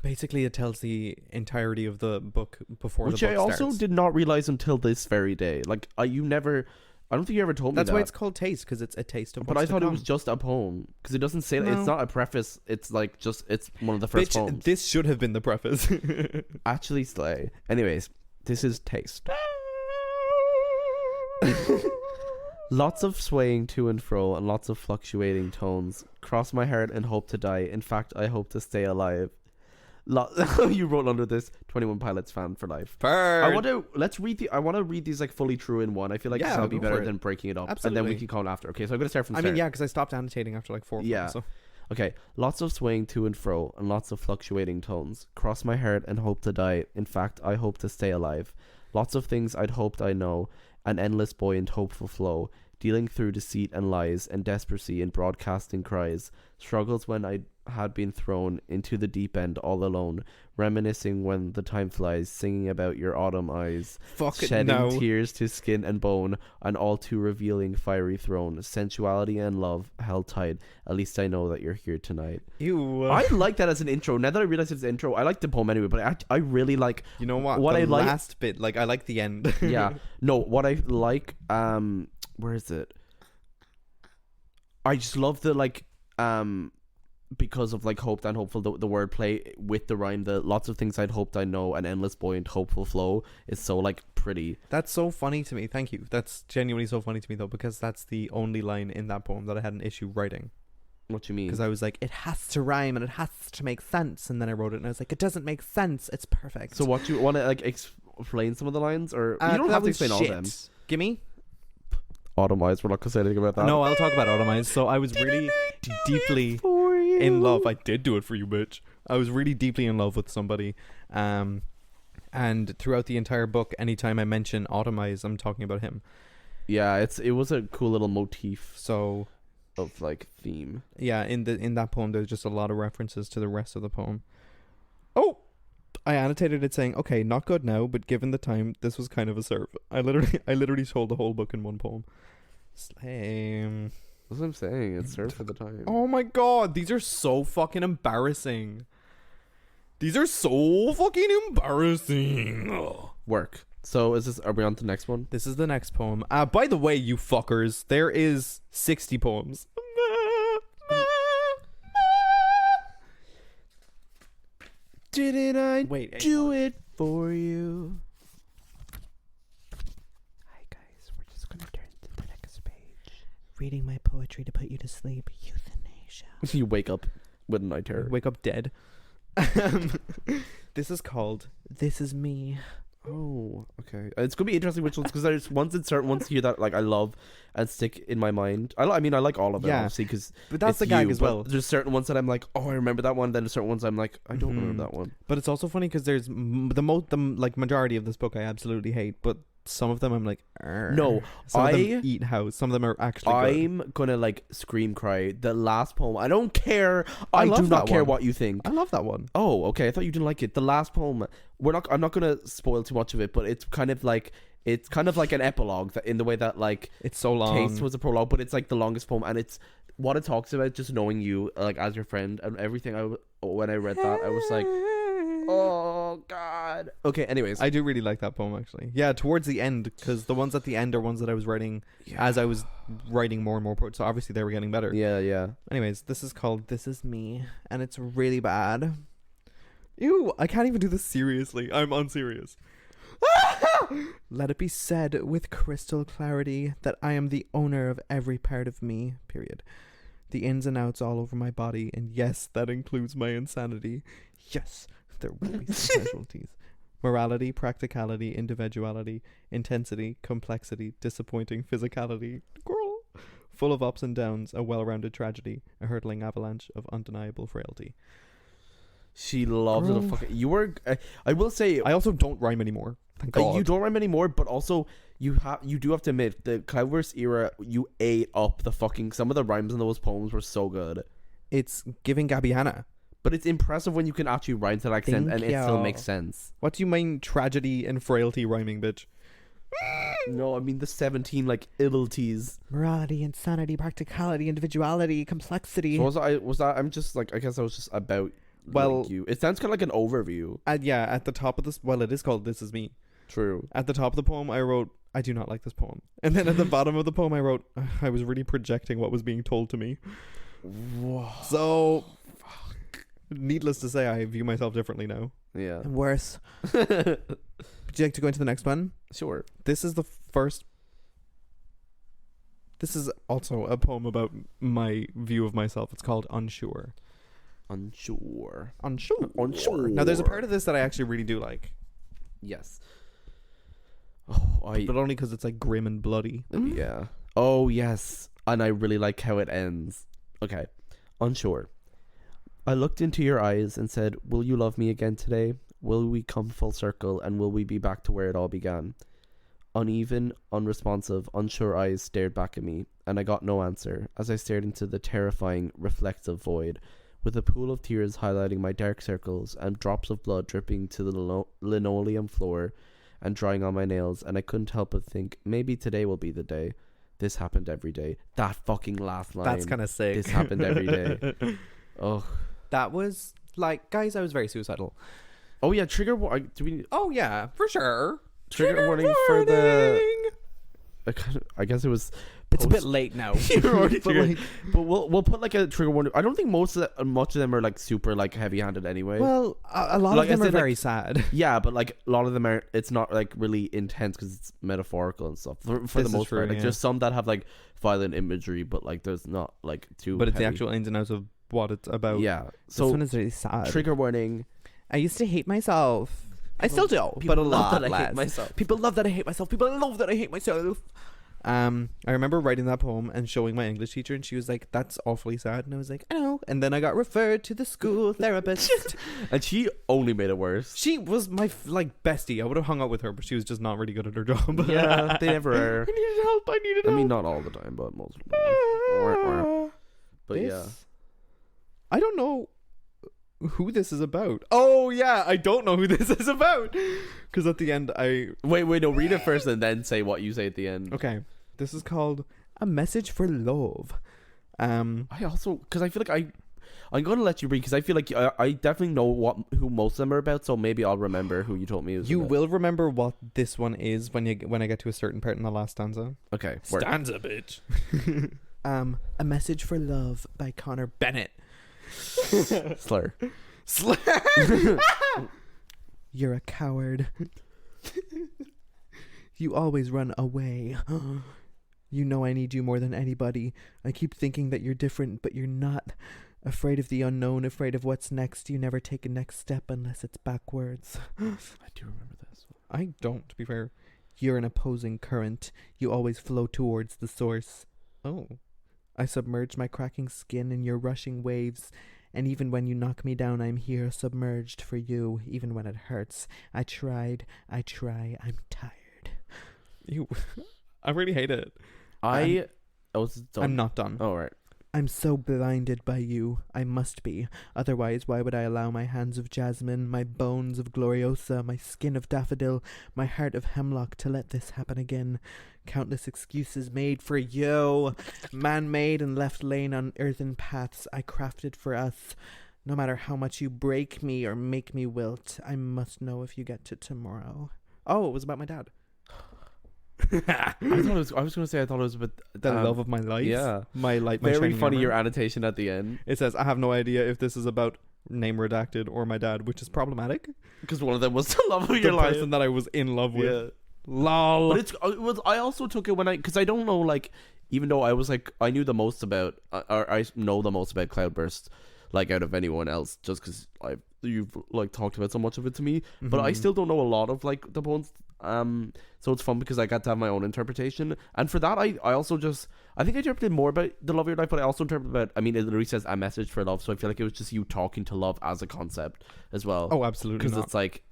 basically it tells the entirety of the book before Which the book I also starts. did not realize until this very day. Like, I don't think you ever told me That's that. why it's called Taste, because it's a taste of But what's I thought to it come. was just a poem, because it doesn't say No. it's not a preface. It's like just it's one of the first Bitch, poems. this should have been the preface. Actually, slay. Anyways, this is Taste. Lots of swaying to and fro and lots of fluctuating tones. Cross my heart and hope to die. In fact, I hope to stay alive. You wrote under this 21 Pilots fan for life. I want to read these like fully true in one. I feel like Yeah, this will be go better for it. than breaking it up, and Absolutely. then we can call it after. Okay, so I'm gonna start from the I start. mean, yeah, because I stopped annotating after like 4 Yeah. poems, so. Okay, lots of swaying to and fro and lots of fluctuating tones. Cross my heart and hope to die. In fact, I hope to stay alive. Lots of things I'd hoped I know. An endless buoyant hopeful flow. Dealing through deceit and lies and desperacy and broadcasting cries. Struggles when I had been thrown into the deep end all alone. Reminiscing when the time flies. Singing about your autumn eyes. Fucking Shedding no. tears to skin and bone. An all too revealing fiery throne. Sensuality and love held tight. At least I know that you're here tonight. Ew. I like that as an intro. Now that I realize it's an intro, I like the poem anyway, but I really like You know what? What the I like- last bit, like I like the end. yeah. No, what I like, where is it? I just love the like because of like hoped and hopeful, the wordplay with the rhyme, the lots of things I'd hoped I know, an endless buoyant hopeful flow is so like pretty. That's so funny to me. Thank you. That's genuinely so funny to me though, because that's the only line in that poem that I had an issue writing. What you mean? Because I was like, it has to rhyme and it has to make sense, and then I wrote it and I was like, it doesn't make sense. It's perfect. So what you want to like explain some of the lines, or you don't that have to was explain all of them. shit. Gimme? Autumn eyes, we're not gonna say anything about that. No, I'll talk about Autumn Eyes. So I was really deeply in love. I did do it for you, bitch. I was really deeply in love with somebody. And throughout the entire book, anytime I mention Autumn Eyes, I'm talking about him. Yeah, it was a cool little motif So of like theme. yeah, in that poem, there's just a lot of references to the rest of the poem. Oh, I annotated it saying, "Okay, not good now, but given the time, this was kind of a serve." I literally told the whole book in one poem. Slam. That's what I'm saying. It's served for the time. Oh my god, these are so fucking embarrassing. These are so fucking embarrassing. Ugh. Work. So are we on to the next one? This is the next poem. By the way, you fuckers, there is 60 poems. Didn't I Wait, do it for you? Hi guys, we're just gonna turn to the next page. Reading my poetry to put you to sleep. Euthanasia. You wake up with a night terror. Wake up dead. This is called This Is Me. Oh, okay. It's gonna be interesting which ones, because there's ones in certain ones here that like I love and stick in my mind. I mean I like all of them, Yeah. obviously, because But that's the gag as well. There's certain ones that I'm like, oh, I remember that one. Then there's certain ones I'm like, I don't remember that one. But it's also funny because there's the majority of this book I absolutely hate, but some of them I'm like, No, some of them eat house. Some of them are actually good. I'm gonna like scream cry. The last poem, I don't care. I love do not that care one. what you think. I love that one. Oh, okay. I thought you didn't like it. The last poem. I'm not gonna spoil too much of it, but it's kind of like an epilogue, that in the way that like It's so long. Taste was a prologue, but it's like the longest poem, and it's what it talks about, just knowing you like as your friend and everything. When I read that, I was like, oh god. Okay. Anyways, I do really like that poem actually. Yeah, towards the end, because the ones at the end are ones that I was writing as I was writing more and more poetry. So obviously they were getting better. yeah. Anyways, this is called This Is Me, and it's really bad. Ew, I can't even do this seriously. I'm unserious. Let it be said with crystal clarity that I am the owner of every part of me, period. The ins and outs all over my body, and yes, that includes my insanity. Yes, there will be some casualties. Morality, practicality, individuality, intensity, complexity, disappointing physicality. Girl. Full of ups and downs, a well-rounded tragedy, a hurtling avalanche of undeniable frailty. She loves Girl. it. Fucking. You were. I will say. I also don't rhyme anymore. Thank God. You don't rhyme anymore, but also you do have to admit the Cloudburst era. You ate up the fucking. Some of the rhymes in those poems were so good. It's giving Gabby Hanna. But it's impressive when you can actually rhyme to that extent and it still ya. makes sense. What do you mean tragedy and frailty rhyming, bitch? No, I mean the 17 like iddleties. Morality, insanity, practicality, individuality, complexity. So was that? I'm just like, I guess I was just about. Well, like you. It sounds kind of like an overview. Yeah, at the top of this, well, it is called This Is Me. True. At the top of the poem, I wrote, I do not like this poem. And then at the bottom of the poem, I wrote, I was really projecting what was being told to me. Whoa. So, needless to say, I view myself differently now. Yeah. And worse. Would you like to go into the next one? Sure. This is the first. This is also a poem about my view of myself. It's called Unsure. Unsure. Now, there's a part of this that I actually really do like. Yes. Oh, But only because it's like grim and bloody. Yeah. Oh, yes. And I really like how it ends. Okay. Unsure. I looked into your eyes and said, will you love me again today? Will we come full circle and will we be back to where it all began? Uneven, unresponsive, unsure eyes stared back at me, and I got no answer as I stared into the terrifying, reflective void, with a pool of tears highlighting my dark circles and drops of blood dripping to the linoleum floor and drying on my nails, and I couldn't help but think, maybe today will be the day. This happened every day. That fucking last line. That's kind of sick. This happened every day. Oh. That was, like, guys, I was very suicidal. Oh, yeah, trigger warning. Do we... Oh, yeah, for sure. Trigger warning for the... I guess it was... It's a bit late now. But we'll put like a trigger warning. I don't think much of them are like super like heavy-handed anyway. Well, a lot Like, of them I are said, very like, sad. Yeah, but like a lot of them are. It's not like really intense because it's metaphorical and stuff. For This the is most true, part, like yeah. there's some that have like violent imagery, but like there's not like too. But it's the heavy. actual ins and outs of what it's about. Yeah. This So one is really sad. trigger warning. I used to hate myself. I still do, People but a love lot that I hate less. myself. People love that I hate myself. People love that I hate myself. I remember writing that poem and showing my English teacher, and she was like, "That's awfully sad." And I was like, "I know." And then I got referred to the school therapist. And she only made it worse. She was my bestie. I would have hung out with her, but she was just not really good at her job. Yeah, they never are. I needed help. I needed I help. mean, not all the time, but most of the time. But yeah. I don't know who this is about. Oh yeah, I don't know who this is about. Because at the end Wait, no, read it first and then say what you say at the end. Okay. This is called A Message for Love. I also, because I feel like I'm going to let you read, because I feel like I definitely know who most of them are about, so maybe I'll remember who you told me it was You about. will remember what this one is when I get to a certain part in the last stanza. Okay. Work. Stanza, bitch. A Message for Love by Conor Bennett. Slur. You're a coward. You always run away. You know I need you more than anybody. I keep thinking that you're different, but you're not. Afraid of the unknown, afraid of what's next. You never take a next step unless it's backwards. I do remember this. I don't, to be fair. You're an opposing current. You always flow towards the source. Oh. I submerge my cracking skin in your rushing waves. And even when you knock me down, I'm here submerged for you, even when it hurts. I try, I'm tired. You, I really hate it. I was done. I'm not done. Oh, right. I'm so blinded by you. I must be. Otherwise, why would I allow my hands of jasmine, my bones of gloriosa, my skin of daffodil, my heart of hemlock to let this happen again? Countless excuses made for you. Man-made and left laying on earthen paths I crafted for us. No matter how much you break me or make me wilt, I must know if you get to tomorrow. Oh, it was about my dad. I was going to say I thought it was about The love of my life. Yeah. My light, my very shining funny armor. your annotation at the end, It says, I have no idea if this is about name redacted or my dad, which is problematic. because one of them was the love of The your life. person that I was in love with. Yeah. Lol. But it was. I also took it when because I don't know, like, even though I was like I knew the most about or I know the most about Cloudburst, like out of anyone else, just because you've like talked about so much of it to me. But I still don't know a lot of like the poems. So it's fun because I got to have my own interpretation, and for that I also just I think I interpreted more about the love of your life, but I also interpreted about it literally says a message for love, so I feel like it was just you talking to love as a concept as well. Oh, absolutely because not. it's like.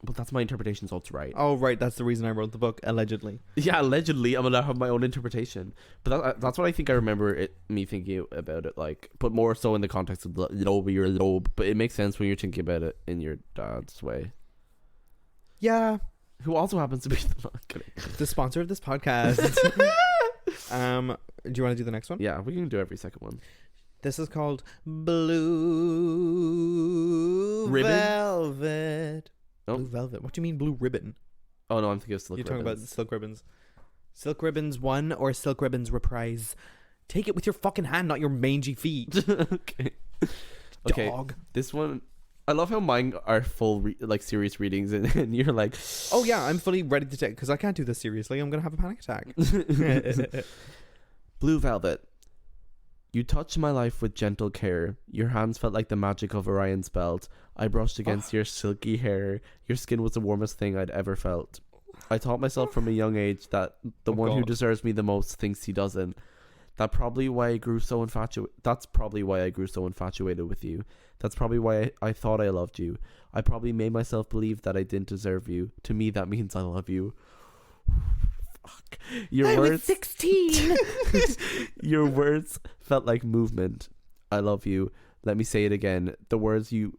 But that's my interpretation, so it's right. Oh, right. That's the reason I wrote the book, allegedly. Yeah, allegedly, I'm gonna have my own interpretation. But that's what I think I remember me thinking about it, like, but more so in the context of the lobe, your lobe. But it makes sense when you're thinking about it in your dad's way, Yeah. who also happens to be The sponsor of this podcast. Do you want to do the next one? Yeah, we can do every second one. This is called Blue Ribbon? Velvet. Oh. Blue Velvet. What do you mean blue ribbon? Oh no, I'm thinking of silk. You're talking about ribbons. silk ribbons. Silk Ribbons 1 or Silk Ribbons Reprise? Take it with your fucking hand, not your mangy feet. Okay. Okay. Dog. This one, I love how mine are full like serious readings, and you're like, Oh yeah, I'm fully ready to take, because I can't do this seriously. I'm going to have a panic attack. Blue Velvet. You touched my life with gentle care. Your hands felt like the magic of Orion's belt. I brushed against your silky hair. Your skin was the warmest thing I'd ever felt. I taught myself from a young age that the one who God. deserves me the most thinks he doesn't. That's probably why I grew so infatuated with you. That's probably why I thought I loved you. I probably made myself believe that I didn't deserve you. To me, that means I love you. Fuck. Your words. 16. Your words felt like movement. I love you. Let me say it again. The words you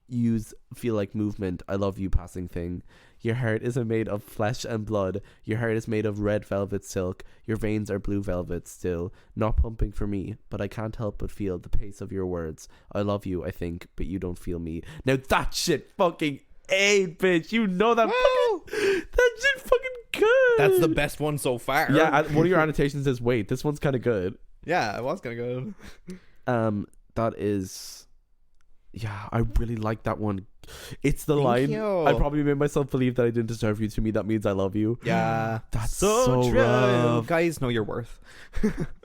use feel like movement. I love you, passing thing. Your heart isn't made of flesh and blood. Your heart is made of red velvet silk. Your veins are blue velvet still. Not pumping for me, but I can't help but feel the pace of your words. I love you, I think, but you don't feel me. Now that shit fucking ate, bitch. You know that fucking... That shit fucking good. That's the best one so far. Yeah, one of your annotations says, wait, this one's kind of good. Yeah, it was kind of good. That is... Yeah, I really like that one. It's the Thank line, you. I probably made myself believe that I didn't deserve you. To me, that means I love you. Yeah. That's so true. rough. Guys, know your worth.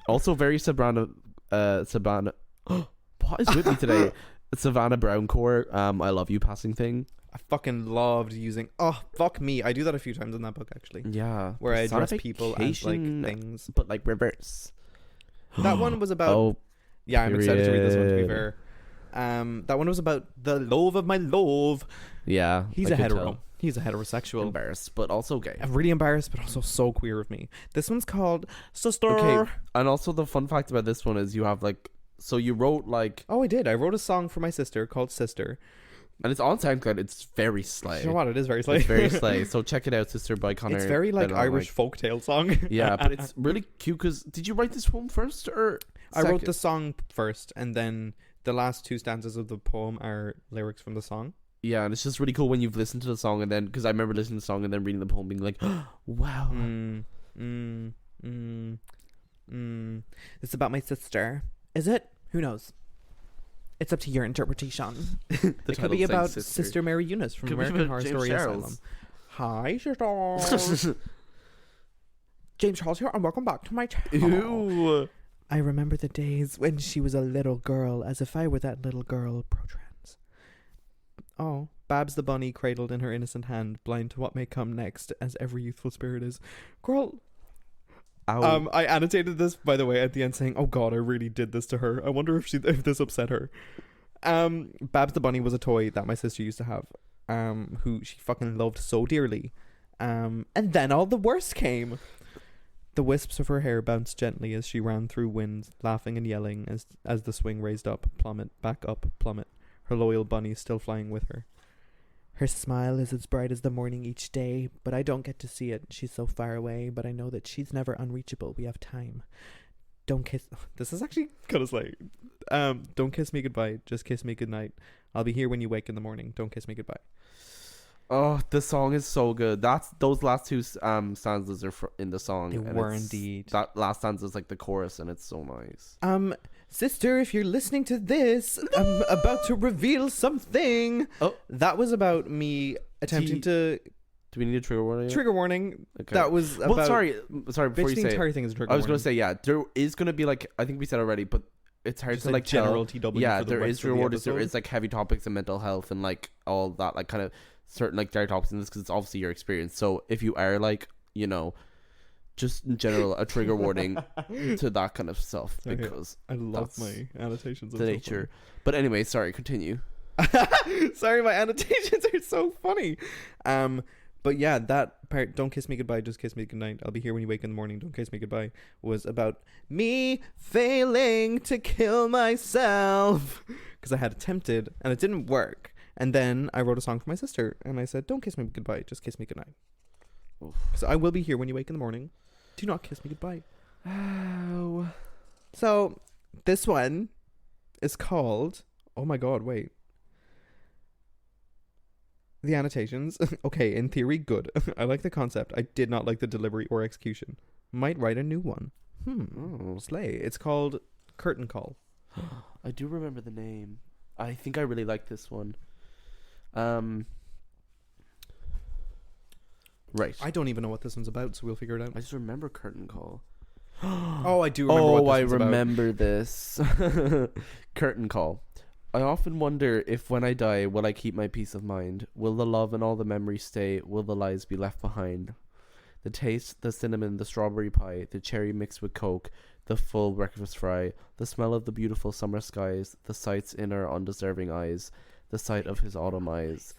Also very Savannah what is with me today? Savannah Brown core, I love you passing thing. I fucking loved using... Oh, fuck me. I do that a few times in that book, actually. Yeah. Where I address Sonification, people as, like, things. but like reverse. That one was about... Oh, yeah, I'm excited to read this one, to be period. fair. That one was about the love of my love. yeah. He's I a could hetero. tell. He's a heterosexual. Embarrassed, but also gay. I'm really embarrassed, but also so queer of me. This one's called Sister. Okay, and also the fun fact about this one is you have like, so you wrote like, Oh, I did. I wrote a song for my sister called Sister. and it's on SoundCloud. It's very slay. You know what? It is very slay. It's very slay. So check it out, Sister by Conor. It's very like Ben Allen, Irish folktale song. Yeah, but it's really cute because did you write this poem first or? I wrote second? the song first, and then the last two stanzas of the poem are lyrics from the song. Yeah, and it's just really cool when you've listened to the song and then because I remember listening to the song and then reading the poem, being like, wow. It's about my sister. Is it? Who knows? It's up to your interpretation. The It could title be saying about Sister Mary Eunice from Could be American about Horror James Story Charles. Asylum. Hi, sister. James Charles here, and welcome back to my channel. Ew. I remember the days when she was a little girl, as if I were that little girl. Pro-trans. Oh, Babs the bunny cradled in her innocent hand, blind to what may come next, as every youthful spirit is. Girl. Ow. I annotated this, by the way, at the end saying, "Oh God, I really did this to her. I wonder if this upset her." Babs the bunny was a toy that my sister used to have, who she fucking loved so dearly. And then all the worst came. The wisps of her hair bounced gently as she ran through winds, laughing and yelling as the swing raised up, plummet, back up, plummet. Her loyal bunny still flying with her. Her smile is as bright as the morning each day, but I don't get to see it. She's so far away, but I know that she's never unreachable. We have time. Don't kiss... This is actually kind of like... Don't kiss me goodbye. Just kiss me goodnight. I'll be here when you wake in the morning. Don't kiss me goodbye. Oh, the song is so good. Those last two stanzas are in the song. They and were it's- indeed. That last stanza is like the chorus, and it's so nice. Sister, if you're listening to this, I'm about to reveal something. Oh. That was about me attempting to... Do we need a trigger warning? Trigger warning. Okay. That was about... Well, sorry. Before Bitch, you the say entire it, thing is a trigger I was warning. gonna say, yeah, there is gonna be like, I think we said already, but it's hard Just to like general tell. TW Yeah, for the there rest is of the trigger warnings. There episode. is like heavy topics and mental health and like all that, like kind of certain like dark topics in this because it's obviously your experience. So if you are like, you know, just in general a trigger warning to that kind of stuff Sorry, because I love that's my annotations. the nature. But anyway, sorry, continue. Sorry, my annotations are so funny. But yeah, that part, don't kiss me goodbye, just kiss me goodnight. I'll be here when you wake in the morning, don't kiss me goodbye, was about me failing to kill myself. Because I had attempted, and it didn't work. And then I wrote a song for my sister, and I said, don't kiss me goodbye, just kiss me goodnight. Oof. So I will be here when you wake in the morning. Do not kiss me goodbye. Oh. So, this one is called... Oh my god, wait. The annotations. Okay, in theory, good. I like the concept. I did not like the delivery or execution. Might write a new one. Oh. Slay. It's called Curtain Call. I do remember the name. I think I really like this one. Right. I don't even know what this one's about, so we'll figure it out. I just remember Curtain Call. Oh, I do remember what this I one's about. remember this. Curtain Call. I often wonder if when I die, will I keep my peace of mind? Will the love and all the memories stay? Will the lies be left behind? The taste, the cinnamon, the strawberry pie, the cherry mixed with Coke, the full breakfast fry, the smell of the beautiful summer skies, the sights in our undeserving eyes, the sight of his autumn eyes,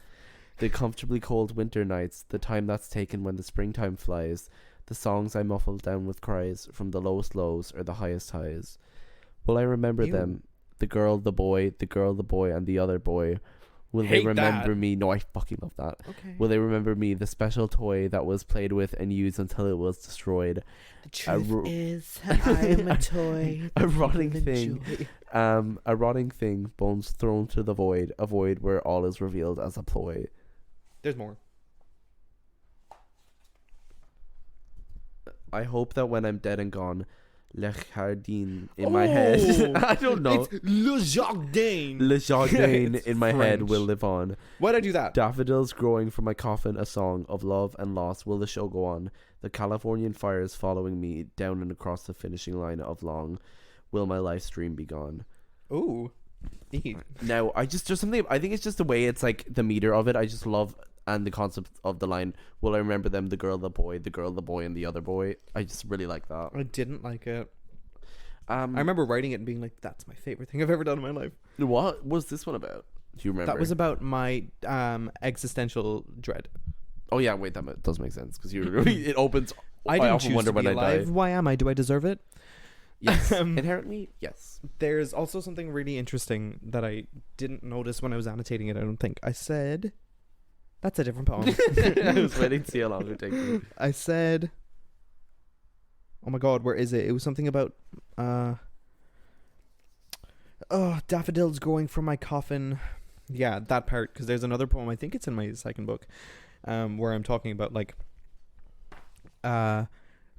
the comfortably cold winter nights, the time that's taken when the springtime flies, the songs I muffled down with cries from the lowest lows or the highest highs. Will I remember Ew. them? The girl, the boy, and the other boy. Will they Hate remember that. me? No, I fucking love that. Okay. Will they remember me, the special toy that was played with and used until it was destroyed? The truth truth is, I'm a toy. A rotting Live in thing. joy. A rotting thing, bones thrown to the void, a void where all is revealed as a ploy. There's more. I hope that when I'm dead and gone, Le Jardin in my head. I don't know. It's Le Jardin. Le Jardin It's in my head French. will live on. Why'd I do that? Daffodils growing from my coffin, a song of love and loss. Will the show go on? The Californian fires following me down and across the finishing line of long. Will my life stream be gone? Ooh. Eat. Now, just something. I think it's just the way it's like the meter of it. I just love and the concept of the line. Will I remember them? The girl, the boy, and the other boy. I just really like that. I didn't like it. I I remember writing it and being like, that's my favorite thing I've ever done in my life. What was this one about? Do you remember? That was about my existential dread. Oh yeah, wait, that does make sense because you. It opens. I didn't often choose wonder to be when I alive. die. Why am I? Do I deserve it? Yes, inherently, yes. There's also something really interesting that I didn't notice when I was annotating it. I don't think I said. That's a different poem. I was waiting to see how long it would take me. I said. Oh my god, where is it? It was something about. Daffodils growing from my coffin. Yeah, that part. Because there's another poem. I think it's in my second book, where I'm talking about like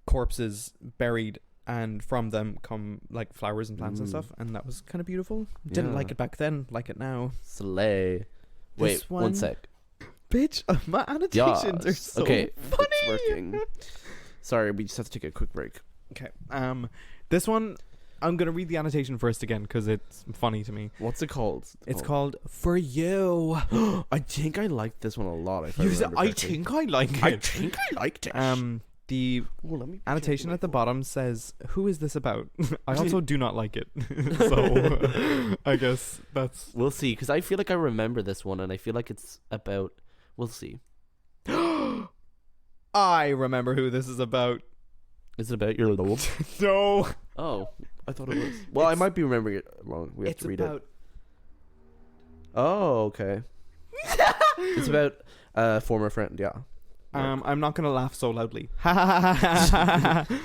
corpses buried and from them come like flowers and plants and stuff, and that was kind of beautiful. Didn't like it back then, like it now. Slay. Wait, one sec. Bitch, my annotations are so funny. It's working. Sorry, we just have to take a quick break. Okay. This one, I'm gonna read the annotation first again because it's funny to me. What's it called? It's called For You. I think I liked this one a lot. I think I like it. I think I liked it. The annotation at the bottom says, "Who is this about?" I also do not like it, so I guess that's. We'll see, because I feel like I remember this one, and I feel like it's about. We'll see. I remember who this is about. Is it about your lobe? No. Oh, I thought it was. Well, I might be remembering it wrong. We have to read it. Oh, okay. It's about a former friend. Yeah. I'm not gonna laugh so loudly.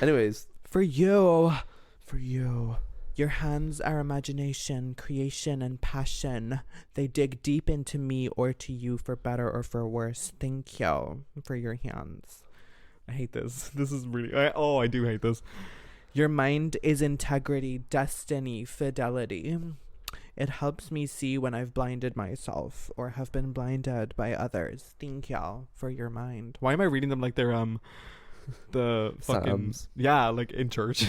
Anyways, for you. Your hands are imagination, creation, and passion. They dig deep into me or to you for better or for worse. Thank you for your hands. I hate this. This is really... I do hate this. Your mind is integrity, destiny, fidelity. It helps me see when I've blinded myself or have been blinded by others. Thank you for your mind. Why am I reading them like they're the fucking... Psalms. Yeah, like in church.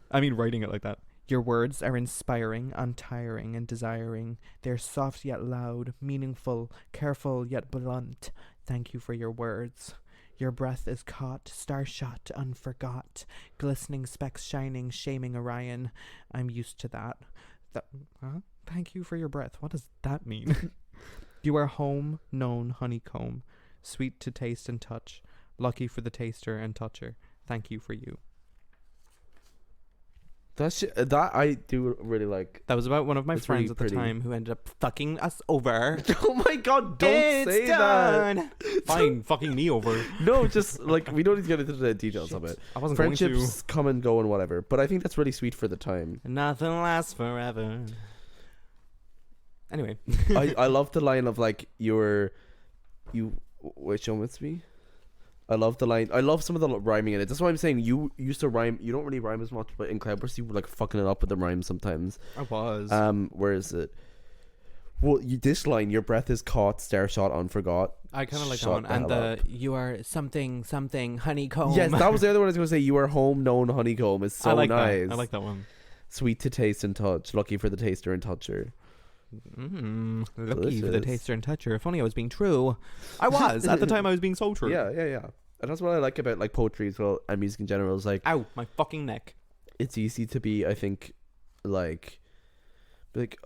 I mean, writing it like that. Your words are inspiring, untiring, and desiring. They're soft yet loud, meaningful, careful yet blunt. Thank you for your words. Your breath is caught, star-shot, unforgot. Glistening specks shining, shaming Orion. I'm used to that. Thank you for your breath. What does that mean? You are home, known honeycomb. Sweet to taste and touch. Lucky for the taster and toucher. Thank you for you. that I do really like. That was about one of my It's friends really at the pretty. time who ended up fucking us over. Oh my god, don't say that. Fine, fucking me over. No, just like we don't need to get into the details of it. I wasn't going Friendships come and go and whatever, but I think that's really sweet for the time. to. Nothing lasts forever. Anyway. I love the line of like wait, show with me. I love the line. I love some of the rhyming in it. That's why I'm saying you used to rhyme. You don't really rhyme as much, but in Cloudburst you were like fucking it up with the rhyme sometimes. I was. Where is it? Well, this line, your breath is caught, stare shot, unforgot. I kind of like that Shut one. the And hell the up. You are something, honeycomb. Yes, that was the other one I was going to say. You are home known honeycomb. It's so I like nice. that. I like that one. Sweet to taste and touch. Lucky for the taster and toucher. Lucky for the Delicious. taster and toucher. If only I was being true. I was. At the time I was being so true. Yeah. And that's what I like about like poetry as well and music in general. Is like Ow, my fucking neck. it's easy to be, I think, like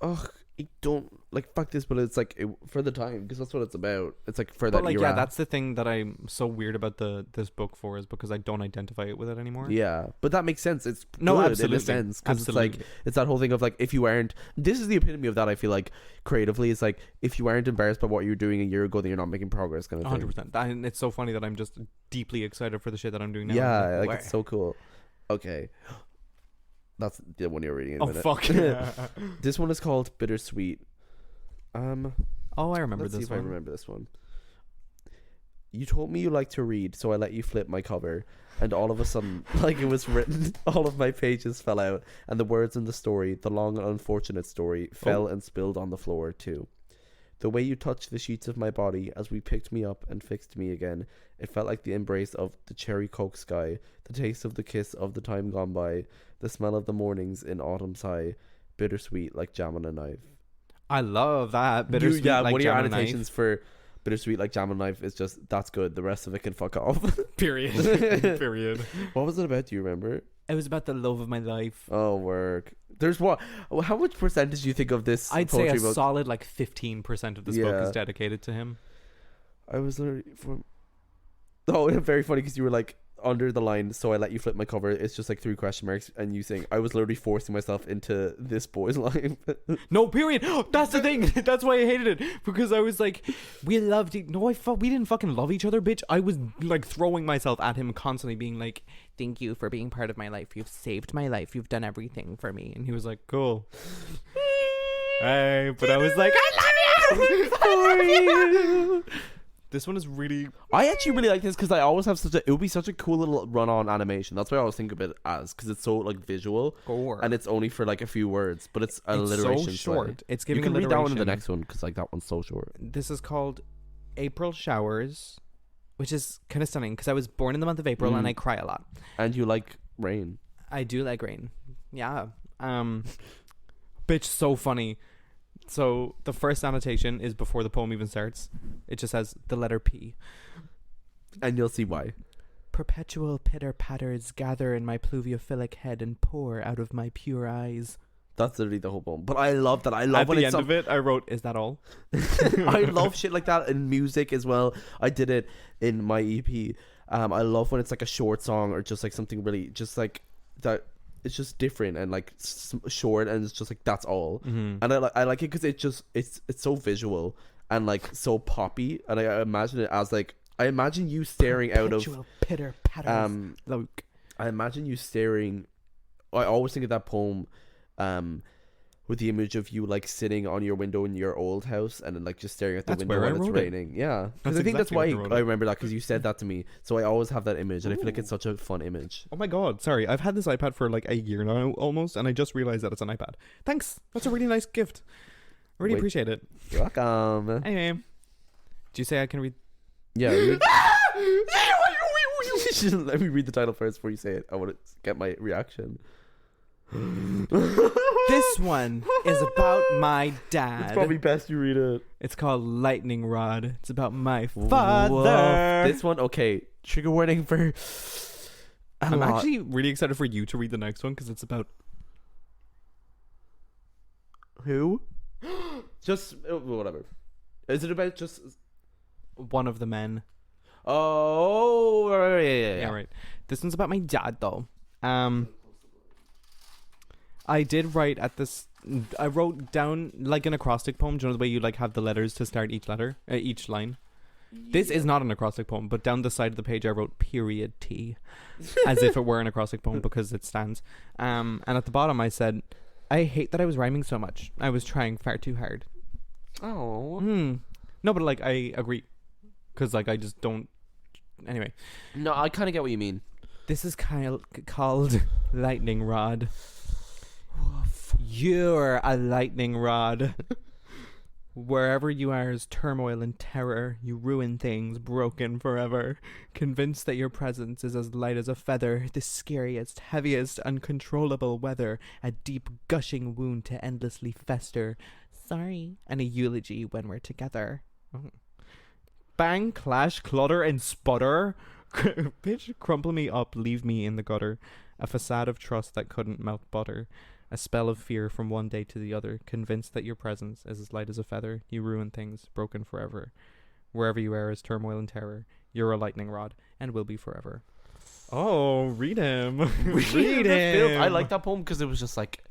oh, I don't like fuck this, but it's like for the time because that's what it's about. It's like for that But like, era. yeah, that's the thing that I'm so weird about this book for is because I don't identify it with it anymore. Yeah, but that makes sense. It's No, good absolutely. in a sense because it's like Absolutely. it's that whole thing of like if you aren't. This is the epitome of that. I feel like creatively, it's like if you aren't embarrassed by what you were doing a year ago, then you're not making progress, kind of thing. 100%. And it's so funny that I'm just deeply excited for the shit that I'm doing now. Yeah, I'm like "Where?" it's so cool. Okay, that's the one you're reading in a Oh minute. fuck. This one is called Bittersweet. Oh, I remember Let's this see if one. I remember this one. You told me you like to read, so I let you flip my cover, and all of a sudden, like it was written, all of my pages fell out, and the words in the story, the long and unfortunate story, fell and spilled on the floor too. The way you touched the sheets of my body as we picked me up and fixed me again, it felt like the embrace of the cherry coke sky, the taste of the kiss of the time gone by, the smell of the mornings in autumn's high, bittersweet like jam on a knife. I love that. Bittersweet Yeah, like one of your jam and a knife. annotations for bittersweet like jam and knife is just that's good. The rest of it can fuck off. Period. Period. What was it about? Do you remember? It was about the love of my life. Oh, work. There's what? How much percentage do you think of this? I'd say a poetry book? solid like 15% of this book Yeah. is dedicated to him. I was literally from. Oh, very funny because you were like under the line. So I let you flip my cover. It's just like 3 question marks, and you saying I was literally forcing myself into this boy's life. No, period. That's the thing. That's why I hated it because I was like, we loved it. No, we didn't fucking love each other, bitch. I was like throwing myself at him constantly, being like, Thank you for being part of my life. You've saved my life. You've done everything for me. and he was like, cool. Hey, but I was like, I love you. This one is really... I actually really like this because I always have such a... It would be such a cool little run-on animation. That's why I always think of it as, because it's so like visual, and it's only for like a few words, but it's alliteration. It's so short. It's You giving can read that one in the alliteration. next one because like that one's so short. This is called April Showers, which is kind of stunning because I was born in the month of April and I cry a lot. And you like rain. I do like rain. Yeah. Bitch, so funny. So the first annotation is before the poem even starts. It just has the letter P. And you'll see why. Perpetual pitter-patters gather in my pluviophilic head and pour out of my pure eyes. That's literally the whole poem. But I love that. I love At when the it's end of it, I wrote, "Is that all?" I love shit like that in music as well. I did it in my EP. I love when it's like a short song or just like something really just like that. It's just different and like short, and it's just like that's all. And I like it because it's so visual and like so poppy. And I imagine it as like I imagine you staring out of pitter-patters. Like, I imagine you staring. I always think of that poem with the image of you like sitting on your window in your old house and then like just staring at the That's window where I when it's wrote it. raining. Yeah, because That's I think that's exactly why where I wrote I it. remember that, because you said that to me. So I always have that image, and I feel like it's Ooh. such a fun image. oh my god, sorry. I've had this iPad for like a year now almost, and I just realized that it's an iPad. Thanks. That's a really nice gift. I really Wait. appreciate it. You're welcome. Anyway, do you say I can read? Yeah. Let me read the title first before you say it. I want to get my reaction. This one is about my dad. It's probably best you read it. It's called Lightning Rod. It's about my Woof. father. This one, okay. Trigger warning for. I'm actually really excited for you to read the next one because it's about who? Just whatever. Is it about just? one of the men. Oh, yeah. Right. This one's about my dad though. I did write at this. I wrote down like an acrostic poem. Do you know the way you like have the letters to start each letter, each line? This is not an acrostic poem, but down the side of the page I wrote period T, as if it were an acrostic poem because it stands. And at the bottom I said, "I hate that I was rhyming so much. I was trying far too hard." Oh. No, but like I agree, because like I just don't. Anyway, No, I kind of get what you mean. this is called Lightning Rod. You're a lightning rod. Wherever you are is turmoil and terror. You ruin things, broken forever. Convinced that your presence is as light as a feather. The scariest, heaviest, uncontrollable weather. A deep, gushing wound to endlessly fester. Sorry. And a eulogy when we're together. Bang, clash, clutter, and sputter. Bitch, crumple me up, leave me in the gutter. A facade of trust that couldn't melt butter. A spell of fear from one day to the other. Convinced that your presence is as light as a feather. You ruin things, broken forever. Wherever you are is turmoil and terror. You're a lightning rod, and will be forever. Oh, read him. Read him. I like that poem because it was just like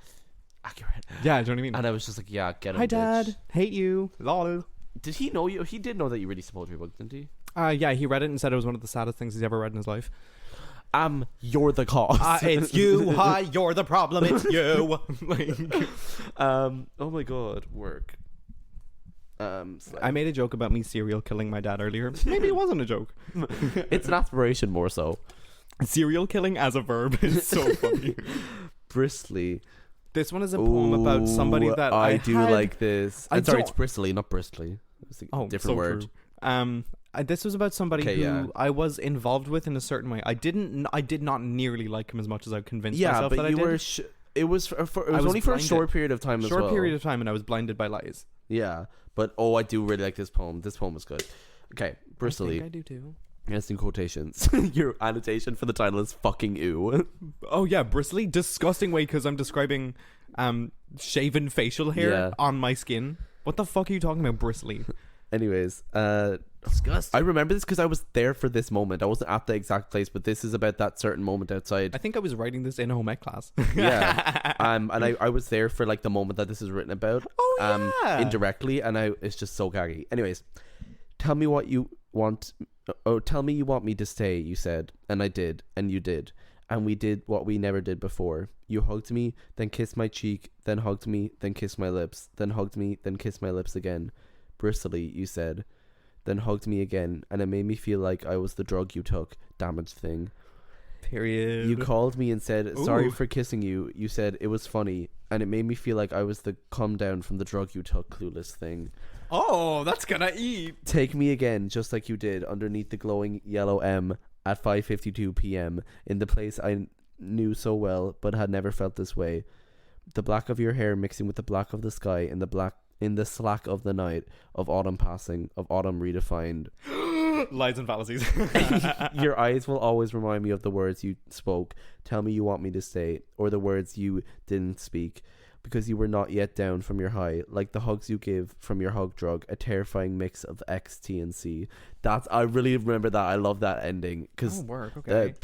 accurate. Yeah, do you know what I mean? And I was just like, yeah, get him. Hi, bitch. Dad. Hate you. Lol. Did he know you? He did know that you really supported your book, didn't he? Yeah, he read it and said it was one of the saddest things he's ever read in his life. You're the cause. It's you. Hi, you're the problem. It's you. Oh my god, work. I made a joke about me serial killing my dad earlier. Maybe it wasn't a joke. It's an aspiration more so. Serial killing as a verb is so funny. Bristly. This one is a poem about somebody that I do had- like this. I I'm sorry, don't- it's bristly, not bristly. It's a different word. True. This was about somebody Okay, who yeah. I was involved with in a certain way. I did not nearly like him as much as I convinced Yeah, myself but that I you did. were. It was I was only for a blinded. short period of time as well. Short period of time, and I was blinded by lies. Yeah, but I do really like this poem. This poem is good. Okay, I bristly. think I do too. Yes, in quotations. Your annotation for the title is fucking ooh. Oh yeah, bristly, disgusting way because I'm describing shaven facial hair Yeah. on my skin. What the fuck are you talking about, bristly? Anyways, Disgusting. I remember this because I was there for this moment. I wasn't at the exact place, but this is about that certain moment outside. I think I was writing this in home ec class. Yeah. And I was there for like the moment that this is written about. Oh yeah. Indirectly, and it's just so gaggy. Anyways, tell me what you want. Oh, tell me you want me to stay, you said. And I did, and you did. And we did what we never did before. You hugged me, then kissed my cheek, then hugged me, then kissed my lips, then hugged me, then kissed my lips again. Bristly, you said. then hugged me again, and it made me feel like I was the drug you took, damaged thing. Period. You called me and said, sorry Ooh. for kissing you. You said it was funny, and it made me feel like I was the come down from the drug you took, clueless thing. Oh, that's gonna eat. Take me again, just like you did, underneath the glowing yellow M at 5:52 p.m. in the place I knew so well, but had never felt this way. The black of your hair mixing with the black of the sky, in the slack of the night, of autumn passing, of autumn redefined. Lies and fallacies. Your eyes will always remind me of the words you spoke. Tell me you want me to stay, or the words you didn't speak, because you were not yet down from your high, like the hugs you give from your hug drug, a terrifying mix of X, T, and C. I really remember that. I love that ending because Okay.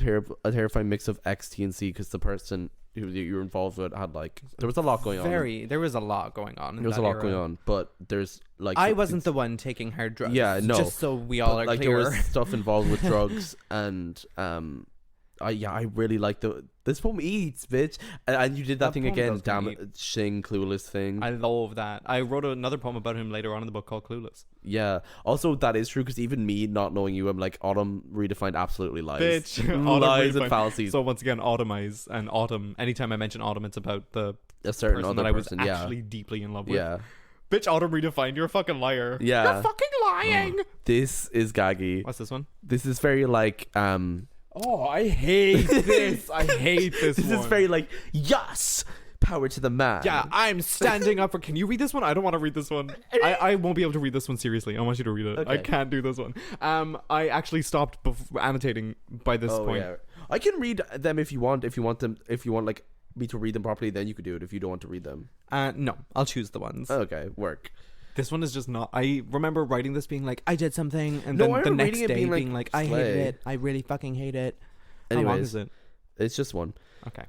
a terrifying mix of X, T, and C, because the person who you were involved with had there was a lot going on. There was a lot going on. There was a lot going on, but there's I wasn't the one taking hard drugs. Yeah, no. Just so we all are there clear. was stuff involved with drugs, and I really like this poem eats, bitch, and you did that thing poem again, does damn eat. it, Shing clueless thing. I love that. I wrote another poem about him later on in the book called Clueless. Yeah. Also, that is true because even me not knowing you, I'm like autumn redefined absolutely lies. Bitch. Lies Autumn and fallacies. So once again, autumnize and autumn. Anytime I mention autumn, it's about the A certain person other that I was person. Yeah. actually deeply in love with. Yeah. Bitch, autumn redefined. You're a fucking liar. Yeah. You're fucking lying. This is gaggy. What's this one? This is very like Oh, I hate this. I hate this This one. is very like yes, power to the man. Yeah, I'm standing up for. Can you read this one? I don't want to read this one. I won't be able to read this one seriously. I want you to read it. I Okay. can't do this one. I actually stopped annotating by this point. Yeah. I can read them if you want. If you want like me to read them properly, then you could do it. If you don't want to read them, No, I'll choose the ones. okay, work. This one is just not. I remember writing this being like, I did something, and No, I then the remember next reading it day being being like, like, I slay. hated it. I really fucking hate it. How long Anyways, is it? it's just one. Okay.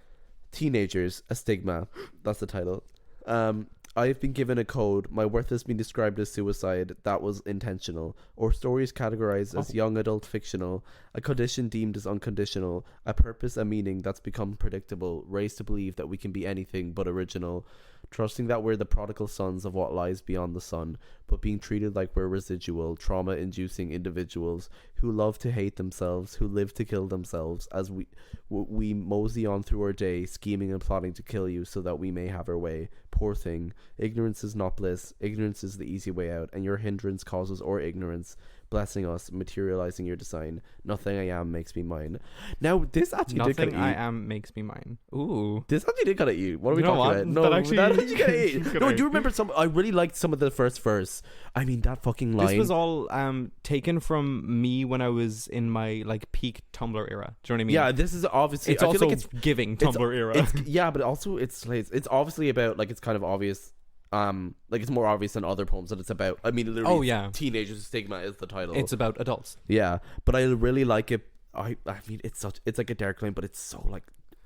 Teenagers, a stigma. That's the title. I've been given a code. My worth has been described as suicide. That was intentional. Or stories categorized as young adult fictional. A condition deemed as unconditional. A purpose, a meaning that's become predictable. Raised to believe that we can be anything but original. Trusting that we're the prodigal sons of what lies beyond the sun, but being treated like we're residual, trauma-inducing individuals who love to hate themselves, who live to kill themselves, as we mosey on through our day, scheming and plotting to kill you so that we may have our way. Poor thing. Ignorance is not bliss. Ignorance is the easy way out, and your hindrance causes our ignorance, blessing us, materializing your design. Nothing I am makes me mine. Now, this actually did Nothing kind I of am makes me mine. Ooh. this actually did kind of eat. What are we You know talking what? about? No, That actually- that actually kinda ate. It's No, gonna I do eat. remember some. I really liked some of the first verse. I mean, that fucking line. This was all taken from me when I was in my like peak Tumblr era. Do you know what I mean? Yeah, this is obviously. It's I feel also like it's giving Tumblr era. yeah, but also it's obviously about like it's kind of obvious. Like it's more obvious than other poems that it's about. I mean, literally, Oh, yeah. teenagers stigma is the title. It's about adults. Yeah, but I really like it. I mean, it's like a dark line, but it's so like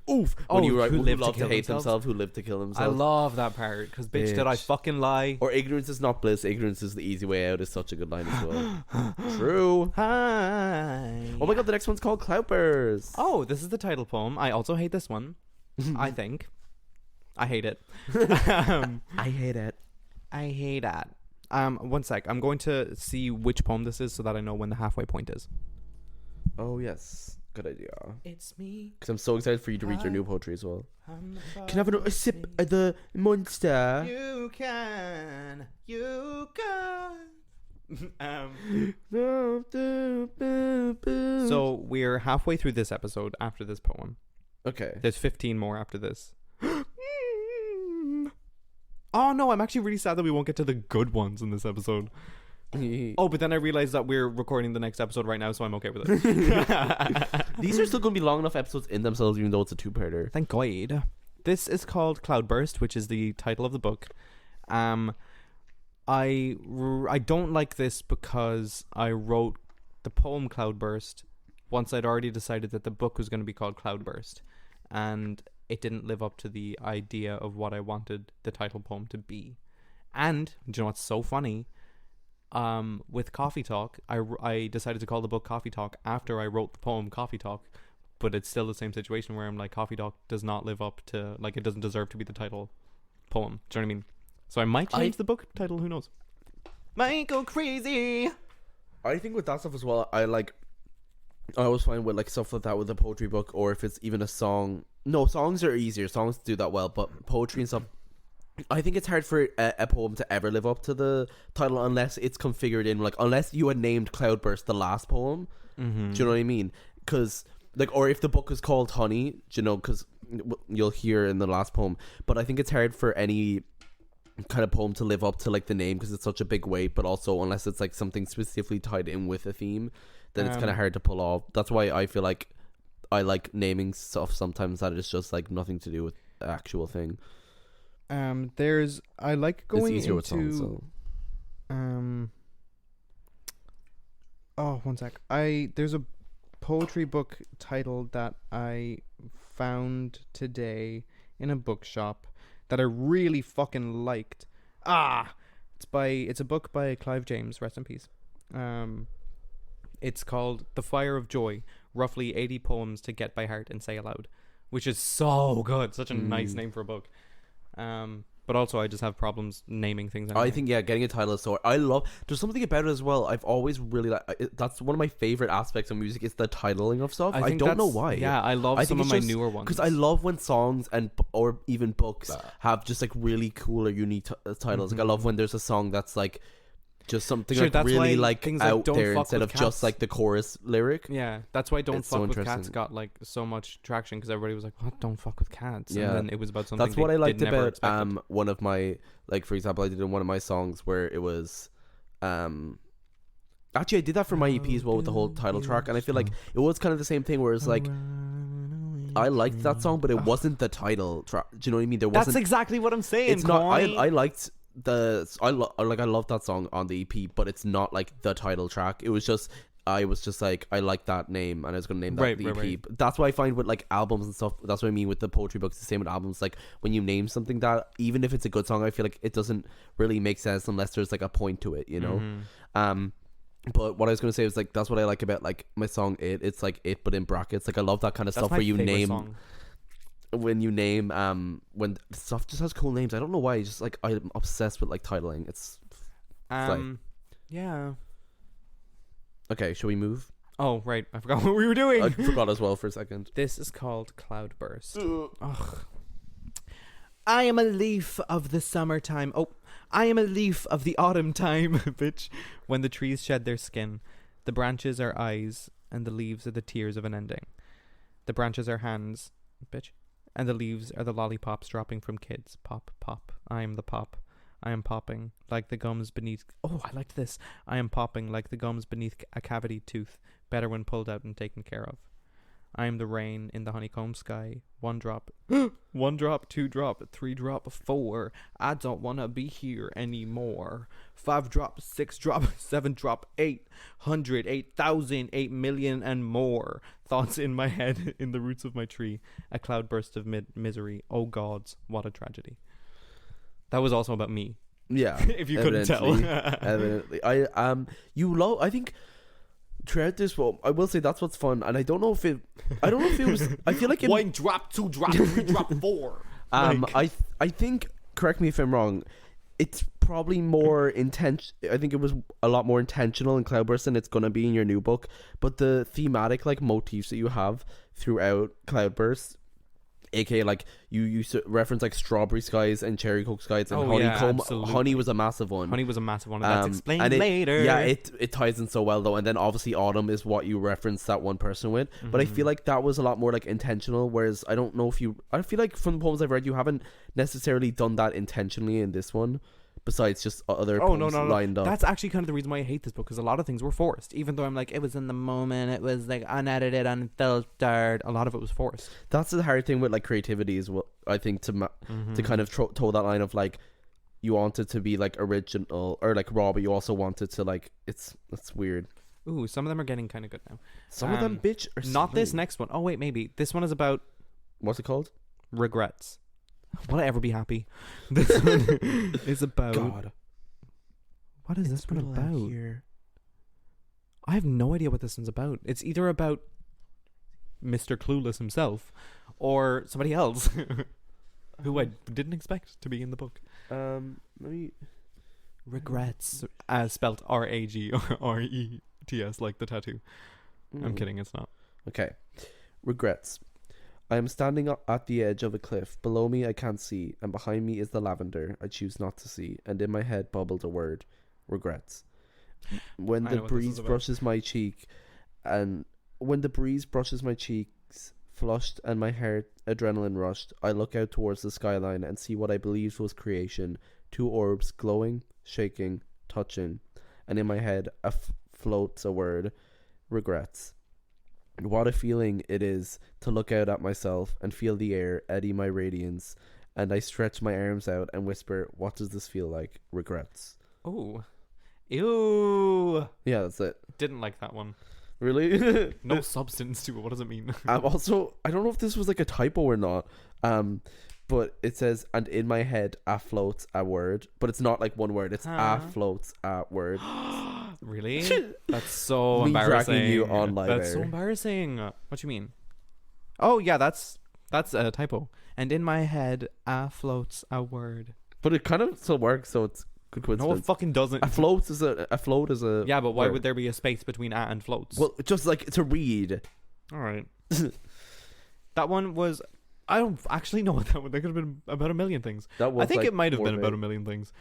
oof. When Oh, you write who who live to love to kill hate themselves? themselves, who live to kill I themselves. love that part because bitch, did I Bitch. fucking lie? Or ignorance is not bliss. Ignorance is the easy way out is such a good line as well. True. Hi. Oh my god, the next one's called Cloudburst. Oh, this is the title poem. I also hate this one. I think. I hate it. I hate it. I hate it. One sec. I'm going to see which poem this is so that I know when the halfway point is. Oh yes, good idea. It's me. Because I'm so excited for you to read your new poetry as well. I'm the Can I have a sip of the monster? You can. You can. So we're halfway through this episode after this poem. okay. There's 15 more after this. Oh no, I'm actually really sad that we won't get to the good ones in this episode. Oh, but then I realized that we're recording the next episode right now, so I'm okay with it. These are still going to be long enough episodes in themselves, even though it's a two-parter. Thank God. This is called Cloudburst, which is the title of the book. I don't like this because I wrote the poem Cloudburst once I'd already decided that the book was going to be called Cloudburst, and it didn't live up to the idea of what I wanted the title poem to be. And do you know what's so funny? With Coffee Talk, I decided to call the book Coffee Talk after I wrote the poem Coffee Talk, but it's still the same situation where I'm like, Coffee Talk does not live up to, like, it doesn't deserve to be the title poem. Do you know what I mean? So I might change the book title, who knows? Might go crazy. I think with that stuff as well, I always find with like stuff like that with a poetry book, or if it's even a song. No, songs are easier. Songs do that well, but poetry and stuff, I think it's hard for a poem to ever live up to the title unless it's configured in, like, unless you had named Cloudburst the last poem. Mm-hmm. Do you know what I mean? Because, like, or if the book is called Honey, do you know, because you'll hear in the last poem. But I think it's hard for any kind of poem to live up to, like, the name, because it's such a big weight, but also unless it's, like, something specifically tied in with a theme, then it's kind of hard to pull off. That's why I feel like I like naming stuff sometimes that is just, like, nothing to do with the actual thing. I like going it's easier into with songs, so. One sec. There's a poetry book title that I found today in a bookshop that I really fucking liked. It's a book by Clive James, rest in peace. It's called The Fire of Joy, roughly 80 poems to get by heart and say aloud, which is so good. Such a nice name for a book. But also I just have problems naming things. Anyway. I think, getting a title is so... there's something about it as well. I've always really that's one of my favorite aspects of music, is the titling of stuff. I don't know why. Yeah, I love some of my newer ones. Because I love when songs or even books have just like really cool or unique titles. Like I love when there's a song that's like just something like really like out there instead of just like the chorus lyric. Yeah, that's why Don't It's Fuck so with Cats interesting. got like so much traction, because everybody was like, what, Don't Fuck with Cats? Yeah. And then it was about something That's what they I liked did never about expected. one of my, like, for example, I did in one of my songs where it was actually I did that for my EP as well with the whole title track, and I feel like it was kind of the same thing where it's like I liked that song, but it wasn't the title track. Do you know what I mean? That's exactly what I'm saying. It's not. I liked I love that song on the EP, but it's not like the title track. It was just I was just like, I like that name, and I was gonna name that the EP. Right. But that's what I find with like albums and stuff. That's what I mean with the poetry books. The same with albums. Like when you name something that, even if it's a good song, I feel like it doesn't really make sense unless there's like a point to it, you know. But what I was gonna say was like that's what I like about like my song It's like it, but in brackets. Like I love that kind of stuff where you name. Song. When you name when stuff just has cool names. I don't know why. Just like I'm obsessed with like titling. It's yeah. Okay, shall we move? Oh right, I forgot what we were doing. I forgot as well for a second. This is called Cloudburst. Ugh. I am a leaf of the summertime. Oh, I am a leaf of the autumn time, bitch. When the trees shed their skin, the branches are eyes, and the leaves are the tears of an ending. The branches are hands, bitch. And the leaves are the lollipops dropping from kids. Pop, pop. I am the pop. I am popping like the gums beneath. Oh, I liked this. I am popping like the gums beneath a cavity tooth. Better when pulled out and taken care of. I am the rain in the honeycomb sky. 1 drop. 1 drop, 2 drop, 3 drop, 4. I don't want to be here anymore. 5 drop, 6 drop, 7 drop, 800, 8,000, 8 million and more. Thoughts in my head, in the roots of my tree. A cloudburst of misery. Oh gods, what a tragedy. That was also about me. Yeah. If you couldn't tell. Evidently. I think throughout this one, I will say that's what's fun, and I don't know if it was. I feel like 1 drop, 2 drop, 3 drop, 4. I think. Correct me if I'm wrong. It's probably more intense. I think it was a lot more intentional in Cloudburst than it's gonna be in your new book. But the thematic like motifs that you have throughout Cloudburst, aka like you reference like strawberry skies and cherry coke skies and honeycomb. Absolutely. Honey was a massive one. Honey was a massive one, and that's explained and later. Yeah, it ties in so well though. And then obviously autumn is what you reference that one person with. But I feel like that was a lot more like intentional. Whereas I don't know if I feel like from the poems I've read, you haven't necessarily done that intentionally in this one. Besides just other poems lined up. That's actually kind of the reason why I hate this book, because a lot of things were forced. Even though I'm like, it was in the moment, it was like unedited, unfiltered. A lot of it was forced. That's the hard thing with like creativity is what I think to kind of toe that line of like you want it to be like original or like raw, but you also want it to like that's weird. Ooh, some of them are getting kind of good now. Some of them, bitch, are not this silly. next one. Oh wait, maybe this one is about What's it called? regrets. Will I ever be happy? This one is about. God. What is this one about? Here. I have no idea what this one's about. It's either about Mr. Clueless himself or somebody else who I didn't expect to be in the book. Let me. Regrets, as spelt R-A-G or R-E. TS, like the tattoo. I'm kidding, it's not. Okay. Regrets. I am standing at the edge of a cliff. Below me I can't see, and behind me is the lavender I choose not to see, and in my head bubbled a word. Regrets. When the breeze brushes my cheek, and when the breeze brushes my cheeks, flushed and my heart adrenaline rushed, I look out towards the skyline and see what I believed was creation. 2 orbs glowing, shaking, touching, and in my head floats a word. Regrets. What a feeling it is to look out at myself and feel the air eddy my radiance, and I stretch my arms out and whisper, what does this feel like? Regrets. Oh. Ew. Yeah, that's it. Didn't like that one. Really? No substance to it. What does it mean? Also, I don't know if this was like a typo or not, but it says, and in my head floats a word, but it's not like one word, it's floats a word. Really? That's so Me embarrassing. dragging you on live That's air. so embarrassing. What you mean? Oh yeah, that's a typo. And in my head floats a word. But it kind of still works, so it's good No, coincidence. it fucking doesn't. A float is a Yeah, but why word. would there be a space between and floats? Well, just like to read. All right. That one was. I don't actually know what that one. That could have been about a million things. That was I think like it might have more been about a vague. million things.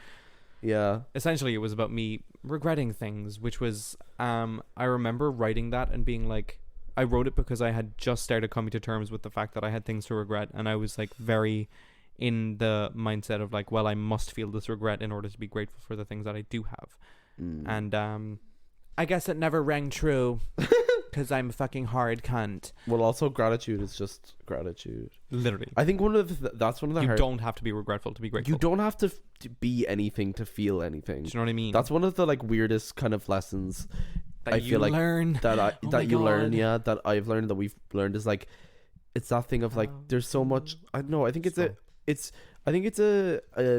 Yeah. Essentially, it was about me regretting things, which was I remember writing that and being like, I wrote it because I had just started coming to terms with the fact that I had things to regret, and I was like very in the mindset of like, well, I must feel this regret in order to be grateful for the things that I do have. And I guess it never rang true because I'm a fucking hard cunt. Well, also gratitude is just gratitude. Literally. I think one of the that's one of the You hard. don't have to be regretful to be grateful. You don't have to be anything to feel anything. Do you know what I mean? That's one of the like weirdest kind of lessons that I you feel like learn. that I Oh my that you learn. God. Yeah, that I've learned, that we've learned, is like, it's that thing of like, there's so much. I don't know. I think it's a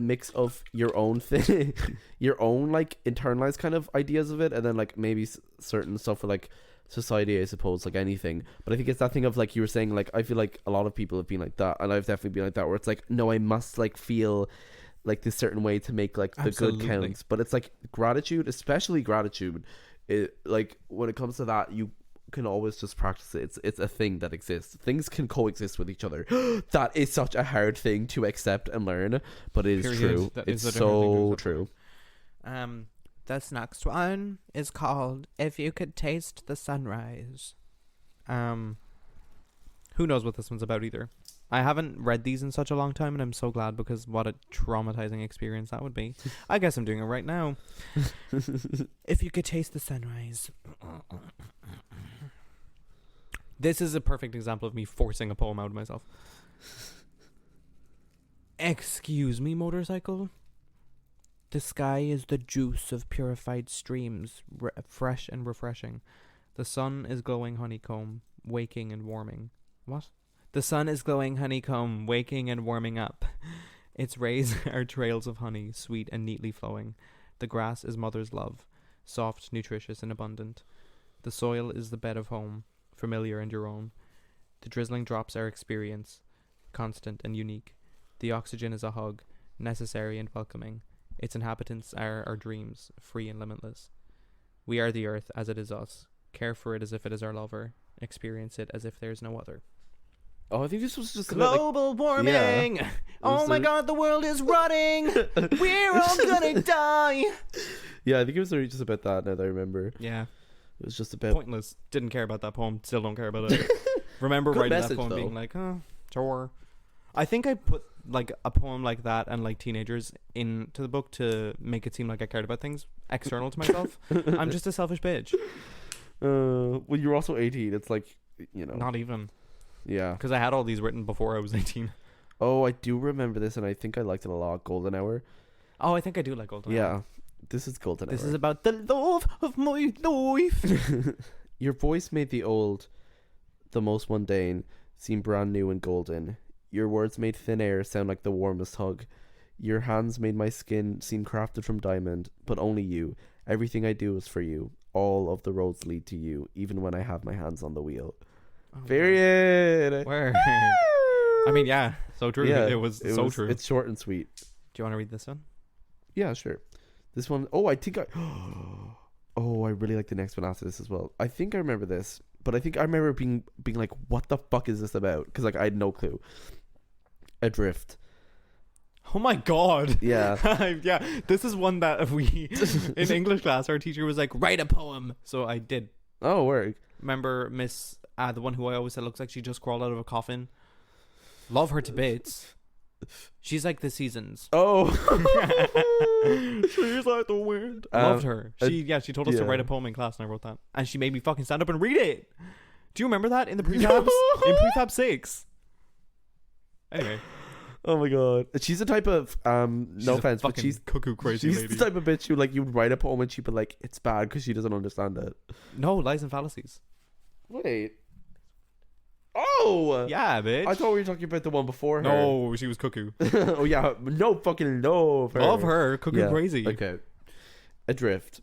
mix of your own thing, your own like internalized kind of ideas of it, and then like maybe certain stuff for like society, I suppose, like anything. But I think it's that thing of like you were saying, like I feel like a lot of people have been like that, and I've definitely been like that, where it's like, no, I must like feel like this certain way to make like the Absolutely. good counts. But it's like gratitude, especially gratitude, it like when it comes to that, you can always just practice it. It's a thing that exists. Things can coexist with each other. That is such a hard thing to accept and learn, but it is Period. true. That It's is a different thing to so accept. true. This next one is called If You Could Taste the Sunrise. Who knows what this one's about either. I haven't read these in such a long time, and I'm so glad, because what a traumatizing experience that would be. I guess I'm doing it right now. If you could taste the sunrise. This is a perfect example of me forcing a poem out of myself. Excuse me, motorcycle. The sky is the juice of purified streams, fresh and refreshing. The sun is glowing honeycomb, waking and warming. What? The sun is glowing honeycomb, waking and warming up. Its rays are trails of honey, sweet and neatly flowing. The grass is mother's love, soft, nutritious and abundant. The soil is the bed of home, familiar and your own. The drizzling drops are experience, constant and unique. The oxygen is a hug, necessary and welcoming. Its inhabitants are our dreams, free and limitless. We are the earth as it is us. Care for it as if it is our lover. Experience it as if there is no other. Oh, I think this was just about, like, Global warming! Yeah. Oh my god, the world is rotting! We're all gonna die! yeah, I think it was really just about that. Now that I remember, Yeah, it was just about pointless. Didn't care about that poem. Still don't care about it. Remember Good writing message, that poem though. being like, sure. I think I put like a poem like that and like teenagers into the book to make it seem like I cared about things external to myself. I'm just a selfish bitch. well, you're also 18. It's like, you know, Not even. yeah. Because I had all these written before I was 18. Oh, I do remember this, and I think I liked it a lot. Golden Hour. Oh, I think I do like Golden Yeah, Hour. this is Golden This Hour. is about the love of my life. Your voice made the old, the most mundane, seem brand new and golden. Your words made thin air sound like the warmest hug. Your hands made my skin seem crafted from diamond, but only you. Everything I do is for you. All of the roads lead to you, even when I have my hands on the wheel. Period. Word. I mean, yeah, so true. Yeah, it was so true. It's short and sweet. Do you want to read this one? Yeah, sure. This one, oh, I think I... Oh, I really like the next one after this as well. I think I remember this, but I think I remember being like, what the fuck is this about? Because like I had no clue. Adrift. Oh my god. Yeah. Yeah, this is one that we in English class our teacher was like, write a poem. So I did. Oh, work. Remember Miss the one who I always said looks like she just crawled out of a coffin. Love her to bits. She's like the seasons. Oh. She's like the wind. Loved her. She told us to write a poem in class and I wrote that. And she made me fucking stand up and read it. Do you remember that in the prefabs? In prefab 6. Anyway. Oh my god. She's the type of no offense, but she's cuckoo crazy she's lady. the type of bitch who like you'd write a poem and she'd be like, it's bad because she doesn't understand it. No, lies and fallacies. Wait. Oh Yeah, bitch. I thought we were talking about the one before her. No, she was cuckoo. Oh yeah, no fucking no. Love her. Cuckoo crazy. Okay. Adrift.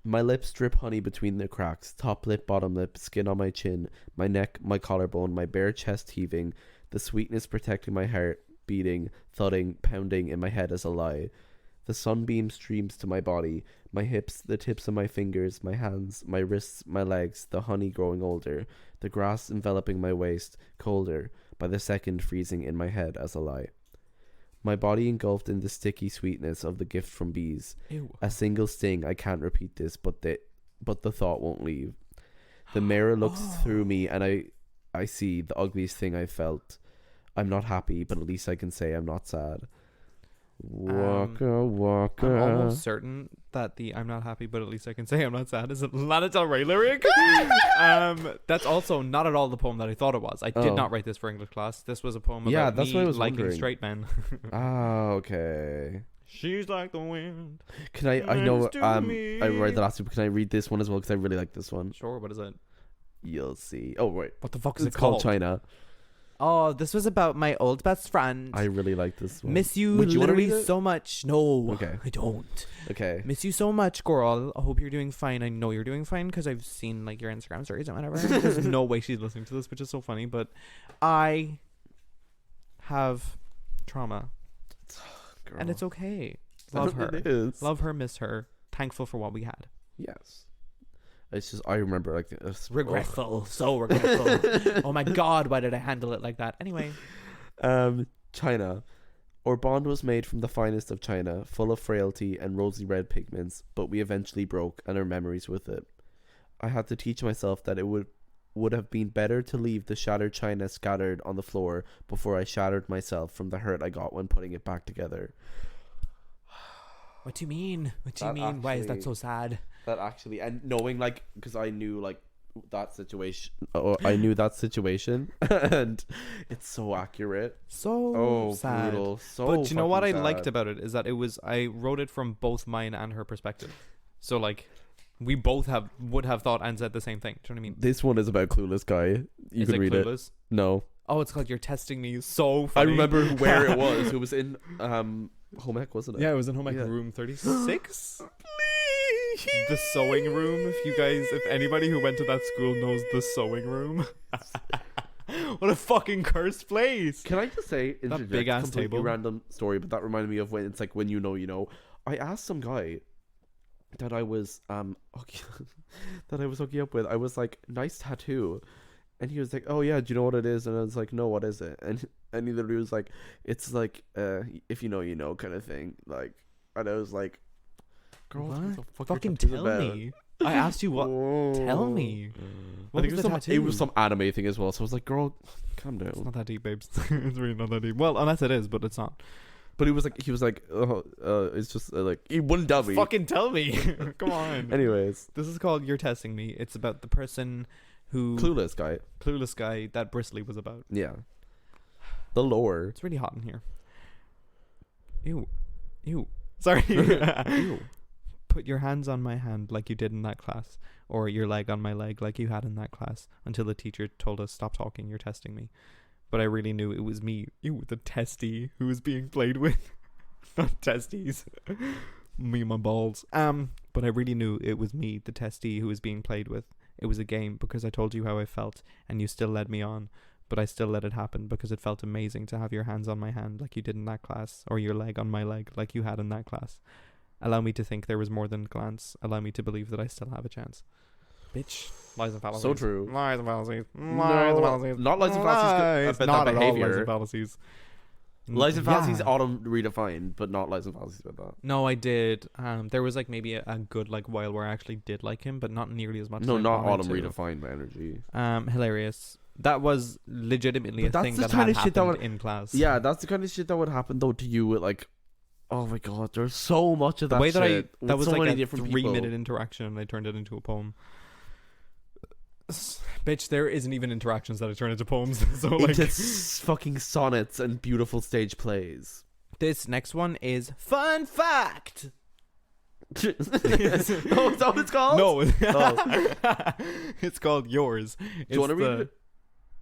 My lips drip honey between the cracks. Top lip, bottom lip, skin on my chin, my neck, my collarbone, my bare chest heaving. The sweetness protecting my heart, beating, thudding, pounding in my head as a lie. The sunbeam streams to my body, my hips, the tips of my fingers, my hands, my wrists, my legs, the honey growing older, the grass enveloping my waist, colder, by the second freezing in my head as a lie. My body engulfed in the sticky sweetness of the gift from bees. Ew. A single sting, I can't repeat this, but the thought won't leave. The mirror looks through me and I see the ugliest thing I felt. I'm not happy, but at least I can say I'm not sad. Waka waka. I'm almost certain that the I'm not happy, but at least I can say I'm not sad is a Lana Del Rey lyric. That's also not at all the poem that I thought it was. I did not write this for English class. This was a poem about that's me what I was liking wondering. straight men. Ah, okay. She's like the wind. Can I know Next to me. I read the last one, but can I read this one as well because I really like this one. Sure, what is it? You'll see. Oh wait, What the fuck is it's it called? China. Oh, this was about my old best friend. I really like this one. Miss you Would you wanna literally read it? so much. No, Okay. I don't. Okay. Miss you so much, girl. I hope you're doing fine. I know you're doing fine because I've seen like your Instagram stories and whatever. There's no way she's listening to this, which is so funny. But I have trauma, Girl. and it's okay. Love her. It is. Love her. Miss her. Thankful for what we had. Yes. It's just I remember like Regretful. So regretful. Oh my god, why did I handle it like that? Anyway. China. Our bond was made from the finest of china, full of frailty and rosy red pigments, but we eventually broke, and our memories with it. I had to teach myself that it would have been better to leave the shattered china scattered on the floor before I shattered myself from the hurt I got when putting it back together. What do you mean? What do you That mean? Why is that actually- so sad? That actually, and knowing like, because I knew like that situation, I knew that situation, and it's so accurate. So sad. Brutal. So But you know what I fucking liked sad. about it is that I wrote it from both mine and her perspective. So like we both would have thought and said the same thing. Do you know what I mean? This one is about Clueless Guy. You Is can it read Clueless? it. No, Oh, it's called You're Testing Me. So I funny. remember where it was. It was in home ec, wasn't it? Yeah, it was in home ec Yeah. room 36. The sewing room. If anybody who went to that school knows the sewing room. What a fucking cursed place. Can I just say, That big ass completely table. random story, but that reminded me of when it's like when you know, you know. I asked some guy that I was hooking up with. I was like, nice tattoo, and he was like, oh yeah, do you know what it is? And I was like, no, what is it? And he literally was like, it's like if you know, you know, kind of thing. Like, and I was like, girl, what the fuck Fucking your tattoo tell about? me. I asked you what. Tell me. What I think was it the was tattoo? it was some anime thing as well. So I was like, girl, calm It's down. not that deep, babes. It's really not that deep. Well, unless it is, but it's not. But he was like, it's just like he wouldn't tell me. Fucking tell me. Come on. Anyways, This is called You're Testing Me. It's about the person who Clueless Guy. that Bristly was about. Yeah. The lore. It's really hot in here. Ew. Sorry. Ew. Put your hands on my hand like you did in that class, or your leg on my leg like you had in that class, until the teacher told us, stop talking, you're testing me. But I really knew it was me, the testy, who was being played with. Not testes. Me and my balls. But I really knew it was me, the testy, who was being played with. It was a game because I told you how I felt, and you still led me on. But I still let it happen because it felt amazing to have your hands on my hand like you did in that class, or your leg on my leg like you had in that class. Allow me to think there was more than glance. Allow me to believe that I still have a chance. Bitch. Lies and fallacies. So true. Lies and fallacies. No, Lies and fallacies. not lies and fallacies, Lies. but Not that at all lies behavior. and fallacies. Lies and fallacies Yeah. autumn redefined, but not lies and fallacies about that. No, I did. There was like maybe a good like while where I actually did like him, but not nearly as much. No, as I not wanted autumn to. redefined by energy. Hilarious. That was legitimately But a that's thing the that kind had of shit that happened would- in class. Yeah, that's the kind of shit that would happen though to you with like, oh my god, there's so much of The that way that shit that with was so like many a different 3-minute people. interaction, and I turned it into a poem. Bitch, there isn't even interactions that I turn into poems. So like, Into fucking sonnets and beautiful stage plays. this next one is fun fact. Oh, is that what it's called? No, Oh. it's called yours. Do you want to read it?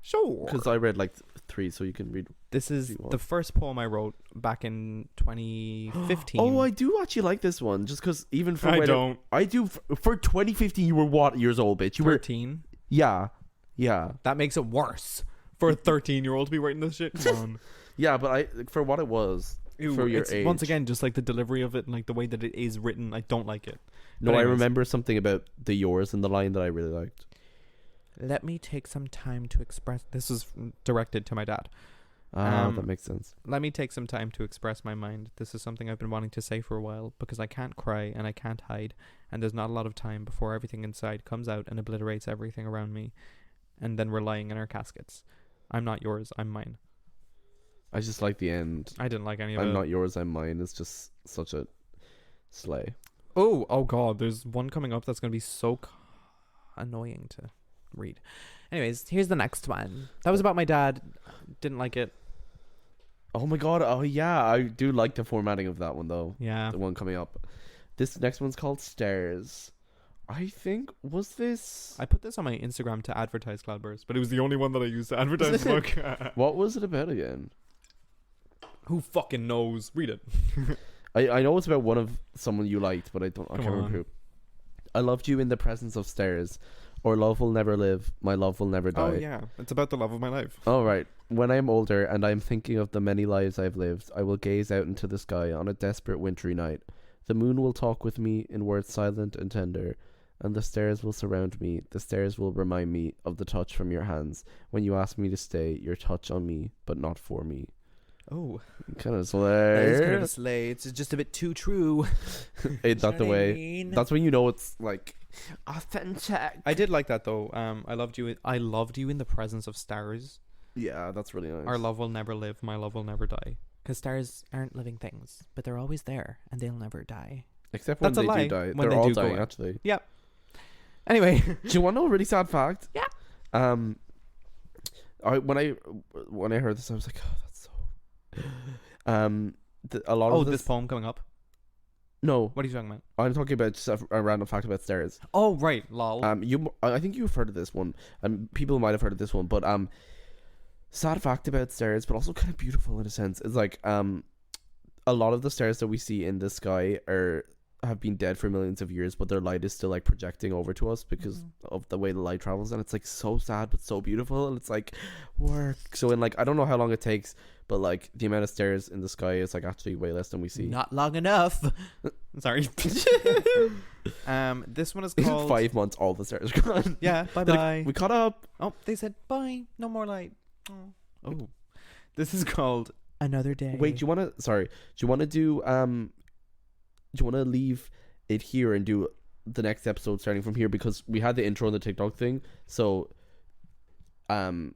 Sure. Because I read like 3, so you can read. This is you want. the first poem I wrote back in 2015. Oh, I do actually like this one, just because even for I when don't. I do for 2015. You were what years old, bitch? You were 13. yeah. That makes it worse for a 13-year-old to be writing this shit. Come on. Yeah, but I for what it was Ew, for your it's, age. once again, just like the delivery of it and like the way that it is written, I don't like it. No, But I anyways. remember something about the yours in the line that I really liked. Let me take some time to express. This is directed to my dad. Ah, that makes sense. Let me take some time to express my mind. This is something I've been wanting to say for a while because I can't cry and I can't hide, and there's not a lot of time before everything inside comes out and obliterates everything around me, and then we're lying in our caskets. I'm not yours, I'm mine. I just like the end. I didn't like any of I'm it. not yours, I'm mine. It's just such a slay. Oh god, there's one coming up that's going to be so annoying to read. Anyways, here's the next one. That was about my dad. Didn't like it. Oh my god. Oh yeah, I do like the formatting of that one though. Yeah. The one coming up. This next one's called Stairs. I think was this. I put this on my Instagram to advertise Cloudburst, but it was the only one that I used to advertise the book. What was it about again? Who fucking knows? Read it. I know it's about one of someone you liked, but I Come can't remember on. who. I loved you in the presence of stairs. Or love will never live, my love will never die. Oh yeah, it's about the love of my life. All right. When I am older and I am thinking of the many lives I've lived, I will gaze out into the sky on a desperate wintry night. The moon will talk with me in words silent and tender, and the stairs will surround me. The stairs will remind me of the touch from your hands when you ask me to stay, your touch on me, but not for me. Oh, Kind of that is kind of slay. a slay. It's just a bit too true. Ain't that the know what I way? mean? That's when you know it's like authentic. I did like that though. I loved you. I loved you in the presence of stars. Yeah, that's really nice. Our love will never live. My love will never die. Because stars aren't living things, but they're always there, and they'll never die. Except when That's a they lie. do die. When They're they all do go dying, out. actually. Anyway, Do you want to know a really sad fact? Yeah. When I heard this, I was like, oh, that's so. A lot oh, of this poem coming up. No, What are you talking about? I'm talking about just a random fact about stairs. Oh right, lol. I think you've heard of this one, and people might have heard of this one, but sad fact about stairs, but also kind of beautiful in a sense. Is like a lot of the stars that we see in the sky have been dead for millions of years, but their light is still like projecting over to us because of the way the light travels, and it's like so sad but so beautiful, and it's like work. So in like I don't know how long it takes, but like the amount of stars in the sky is like actually way less than we see. Not long enough. Sorry. This one is In called 5 months, all the stars are gone. Yeah. Bye They're bye. like, we caught up. Oh, they said bye. No more light. Oh. This is called Another Day. Wait, do you want to? Sorry, do you want to do? Do you want to leave it here and do the next episode starting from here, because we had the intro and the TikTok thing. So, even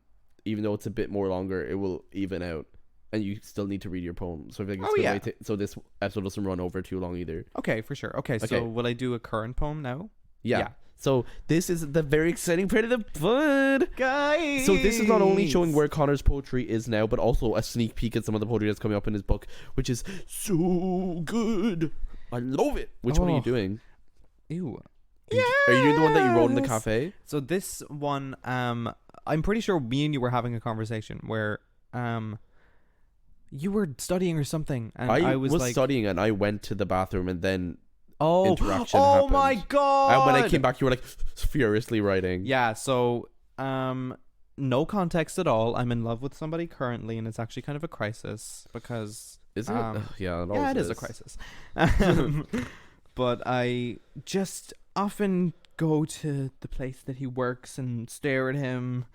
though it's a bit more longer, it will even out, and you still need to read your poem. So I think it's gonna so this episode doesn't run over too long either. Okay, for sure. Okay, Okay. so will I do a current poem now? Yeah. So this is the very exciting part of the pod. Guys! So this is not only showing where Connor's poetry is now, but also a sneak peek at some of the poetry that's coming up in his book, which is so good. I love it. Which one are you Oh. doing? Ew. Are you doing the one that you wrote in the Yes. cafe? So this one, I'm pretty sure me and you were having a conversation where, you were studying or something, and I was like, studying and I went to the bathroom and then oh, interaction oh happened. my god! And when I came back, you were like furiously writing. Yeah. So, no context at all. I'm in love with somebody currently, and it's actually kind of a crisis because Is it? Yeah, yeah, it is a crisis. But I just often go to the place that he works and stare at him.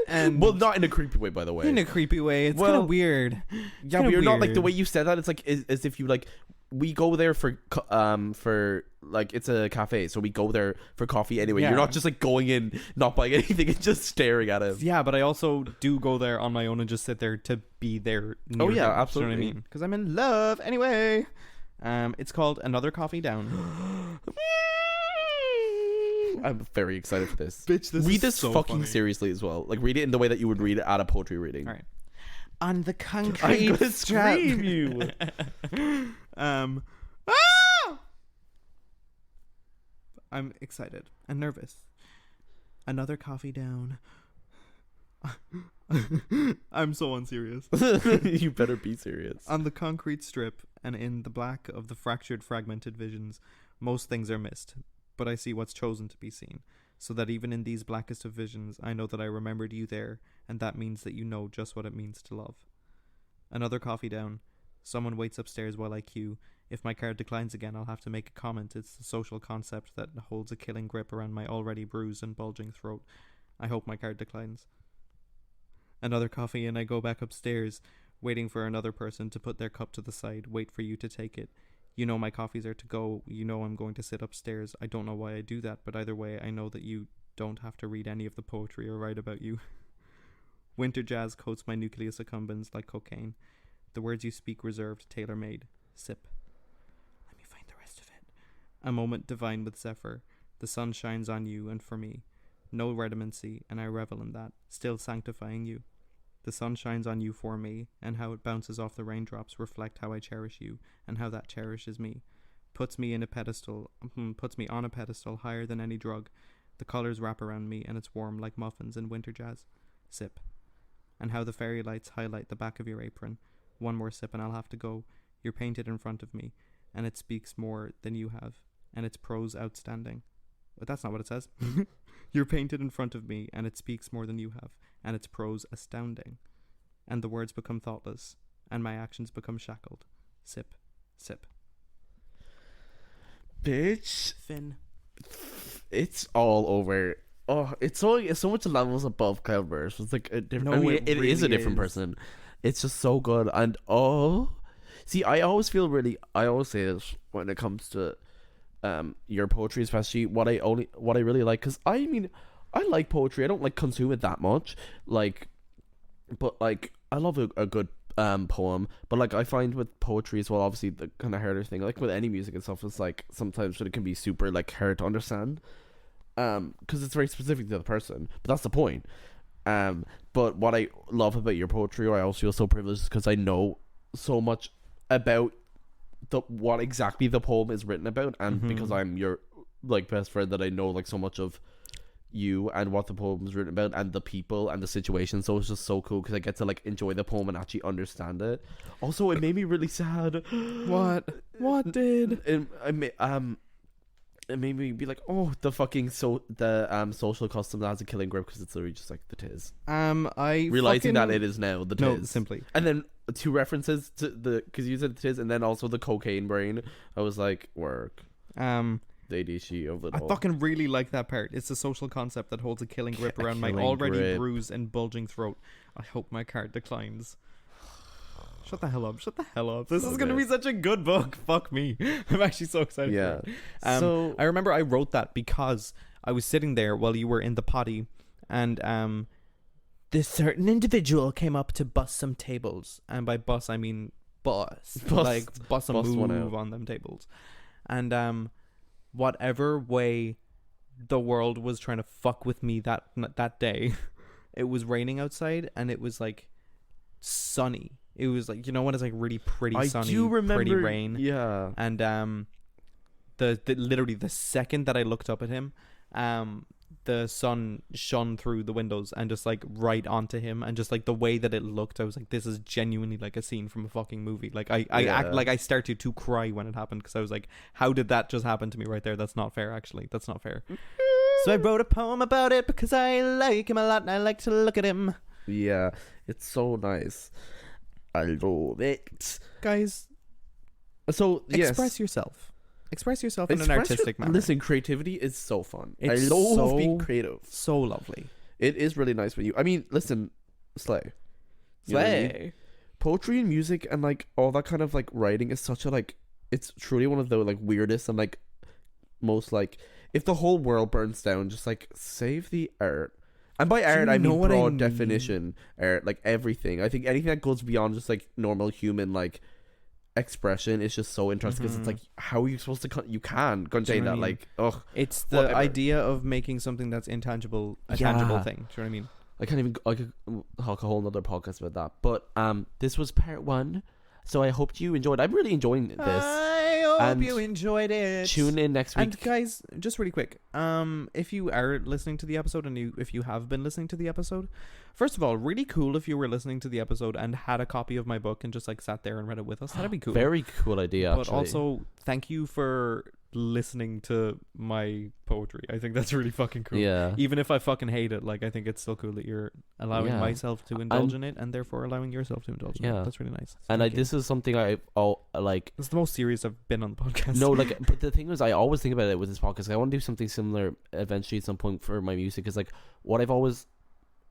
And well, not in a creepy way, by the way. in a creepy way. It's kind Well, of weird. Yeah, but you're not like the way you said that. It's like as if you like. We go there for like it's a cafe, so we go there for coffee anyway. Yeah. You're not just like going in, not buying anything, and just staring at him. Yeah, but I also do go there on my own and just sit there to be there. Near Oh, yeah, him, absolutely. You know what I mean? Because I'm in love anyway. It's called Another Coffee Down. I'm very excited for this. Bitch, this read is this so fucking funny. seriously as well. Like read it in the way that you would read it at a poetry reading. All right. On the I'm concrete gonna strap. scream you. I'm excited and nervous. Another coffee down. I'm so unserious. You better be serious. On the concrete strip and in the black of the fractured, fragmented visions, most things are missed, but I see what's chosen to be seen, so that even in these blackest of visions, I know that I remembered you there, and that means that you know just what it means to love. Another coffee down. Someone waits upstairs while I queue. If my card declines again, I'll have to make a comment. It's the social concept that holds a killing grip around my already bruised and bulging throat. I hope my card declines. Another coffee and I go back upstairs, waiting for another person to put their cup to the side, wait for you to take it. You know my coffees are to go, you know I'm going to sit upstairs. I don't know why I do that, but either way I know that you don't have to read any of the poetry or write about you. Winter jazz coats my nucleus accumbens like cocaine. The words you speak reserved, tailor-made. Sip. Let me find the rest of it. A moment divine with Zephyr. The sun shines on you and for me. No redundancy, and I revel in that, still sanctifying you. The sun shines on you for me, and how it bounces off the raindrops reflect how I cherish you, and how that cherishes me. Puts me on a pedestal higher than any drug. The colors wrap around me, and it's warm like muffins in winter jazz. Sip. And how the fairy lights highlight the back of your apron. One more sip and I'll have to go. You're painted in front of me, and it speaks more than you have, and its prose outstanding. But that's not what it says. You're painted in front of me, and it speaks more than you have, and its prose astounding. And the words become thoughtless, and my actions become shackled. Sip, sip. Bitch. Finn. It's all over. Oh, it's so much levels above Cloudburst. It's like a different. No, I mean, it it is a really different is. person. It's just so good, and see, I always say this when it comes to your poetry, especially what I really like, because I mean, I like poetry. I don't like consume it that much, but I love a good poem. But like I find with poetry as well, obviously the kind of harder thing, like with any music and stuff, is like sometimes it can be super like hard to understand, because it's very specific to the person. But that's the point. But what I love about your poetry, or I also feel so privileged, because I know so much about what exactly the poem is written about, and because I'm your like best friend, that I know like so much of you and what the poem is written about and the people and the situation. So it's just so cool because I get to like enjoy the poem and actually understand it. Also, it made me really sad. What did? It made me be like, oh, the fucking social custom that has a killing grip, because it's literally just like the tiz. I Realizing that fucking- it is now the tiz. No, simply. And then 2 references to because you said the tiz, and then also the cocaine brain. I was like, work. The ADHD of it I all. fucking really like that part. It's a social concept that holds a killing grip around my killing already grip. bruised and bulging throat. I hope my card declines. Shut the hell up. Shut the hell up. This So is going to good. be such a good book. Fuck me. I'm actually so excited Yeah. for it. So I remember I wrote that because I was sitting there while you were in the potty, and this certain individual came up to bust some tables. And by bust, I mean bust. Like bust a bust one move out. on them tables. And whatever way the world was trying to fuck with me that day, it was raining outside, and it was like sunny. It was like, you know when it's like really pretty sunny, I do remember, pretty rain. Yeah. And the literally the second that I looked up at him, the sun shone through the windows and just like right onto him, and just like the way that it looked, I was like, this is genuinely like a scene from a fucking movie. Like I started to cry when it happened, because I was like, how did that just happen to me right there? That's not fair. Actually, that's not fair. So I wrote a poem about it because I like him a lot and I like to look at him. Yeah, it's so nice. I love it. Guys, So express yourself. Express yourself in an artistic manner. Listen, creativity is so fun. It's I love so- being creative. So lovely. It is really nice when you. I mean, listen, slay. You know what I mean? Poetry and music and like all that kind of like writing is such a like. It's truly one of the like weirdest and like most like if the whole world burns down, just like save the art. And by art, you I know mean what I broad mean? definition art, like everything. I think anything that goes beyond just like normal human like expression is just so interesting because it's like how are you supposed to you can contain know that what I mean? like ugh. It's the Whatever. idea of making something that's intangible a Yeah. tangible thing. Do you know what I mean? I can't even. I could talk a whole nother podcast about that. But this was part 1. So I hope you enjoyed. I'm really enjoying this. I hope And you enjoyed it. Tune in next week. And guys, just really quick, if you are listening to the episode and if you have been listening to the episode, first of all, really cool if you were listening to the episode and had a copy of my book and just like sat there and read it with us. That'd be cool. Very cool idea. But actually. also, thank you for listening to my poetry. I think that's really fucking cool. yeah. Even if I fucking hate it, like I think it's still cool that you're allowing Yeah. myself to indulge in it and therefore allowing yourself to indulge in Yeah. it. That's really nice. And Thank you. this is something I like. This is the most serious I've been on the podcast. No, like, but the thing is, I always think about it with this podcast. I want to do something similar eventually at some point for my music. Is like what I've always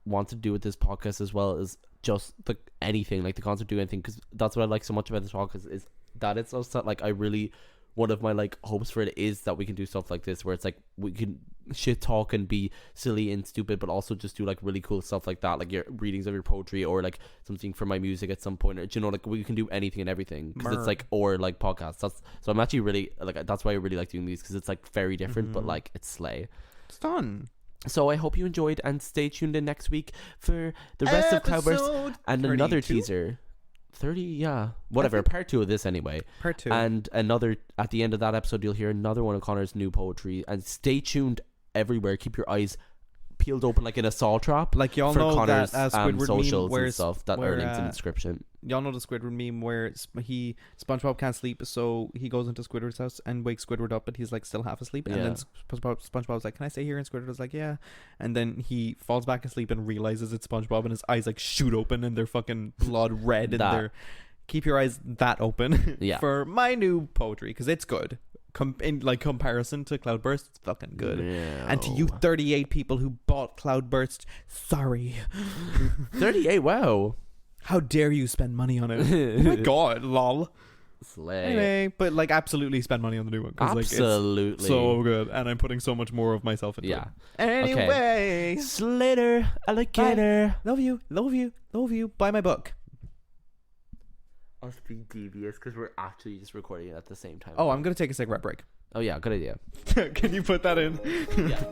wanted to do with this podcast as well is just the anything, like the concept of doing anything, because that's what I like so much about this podcast is that it's also like I really. One of my like hopes for it is that we can do stuff like this where it's like we can shit talk and be silly and stupid, but also just do like really cool stuff like that, like your readings of your poetry or like something for my music at some point, or you know, like we can do anything and everything because it's like or like podcasts. That's so I'm actually really like that's why I really like doing these because it's like very different, but like it's slay. It's fun. So I hope you enjoyed and stay tuned in next week for the rest of Cloudburst and another 32? teaser. 30, yeah, whatever. Part 2 of this anyway. Part 2. And another at the end of that episode, you'll hear another one of Conor's new poetry. And stay tuned everywhere. Keep your eyes peeled open like in a saw trap. Like y'all for know Conor's that Squidward socials meme where and stuff that where, are linked in the description. Y'all know the Squidward meme where SpongeBob can't sleep, so he goes into Squidward's house and wakes Squidward up, but he's like still half asleep. And Yeah. then SpongeBob's like, "Can I stay here?" And Squidward's like, "Yeah." And then he falls back asleep and realizes it's SpongeBob, and his eyes like shoot open and they're fucking blood red, and That. they're keep your eyes that open Yeah. for my new poetry because it's good. In like comparison to Cloudburst, it's fucking good. And to you 38 people who bought Cloudburst, sorry. 38, wow. How dare you spend money on it? Oh my god, lol. Slay. Anyway, but like absolutely spend money on the new one. 'Cause, like, Absolutely. it's so good. And I'm putting so much more of myself into Yeah. it. Anyway. Slater, alligator. Love you, love you, love you. Buy my book. Us being devious because we're actually just recording it at the same time. Oh, I'm going to take a cigarette break. Oh, yeah, good idea. Can you put that in? Yeah.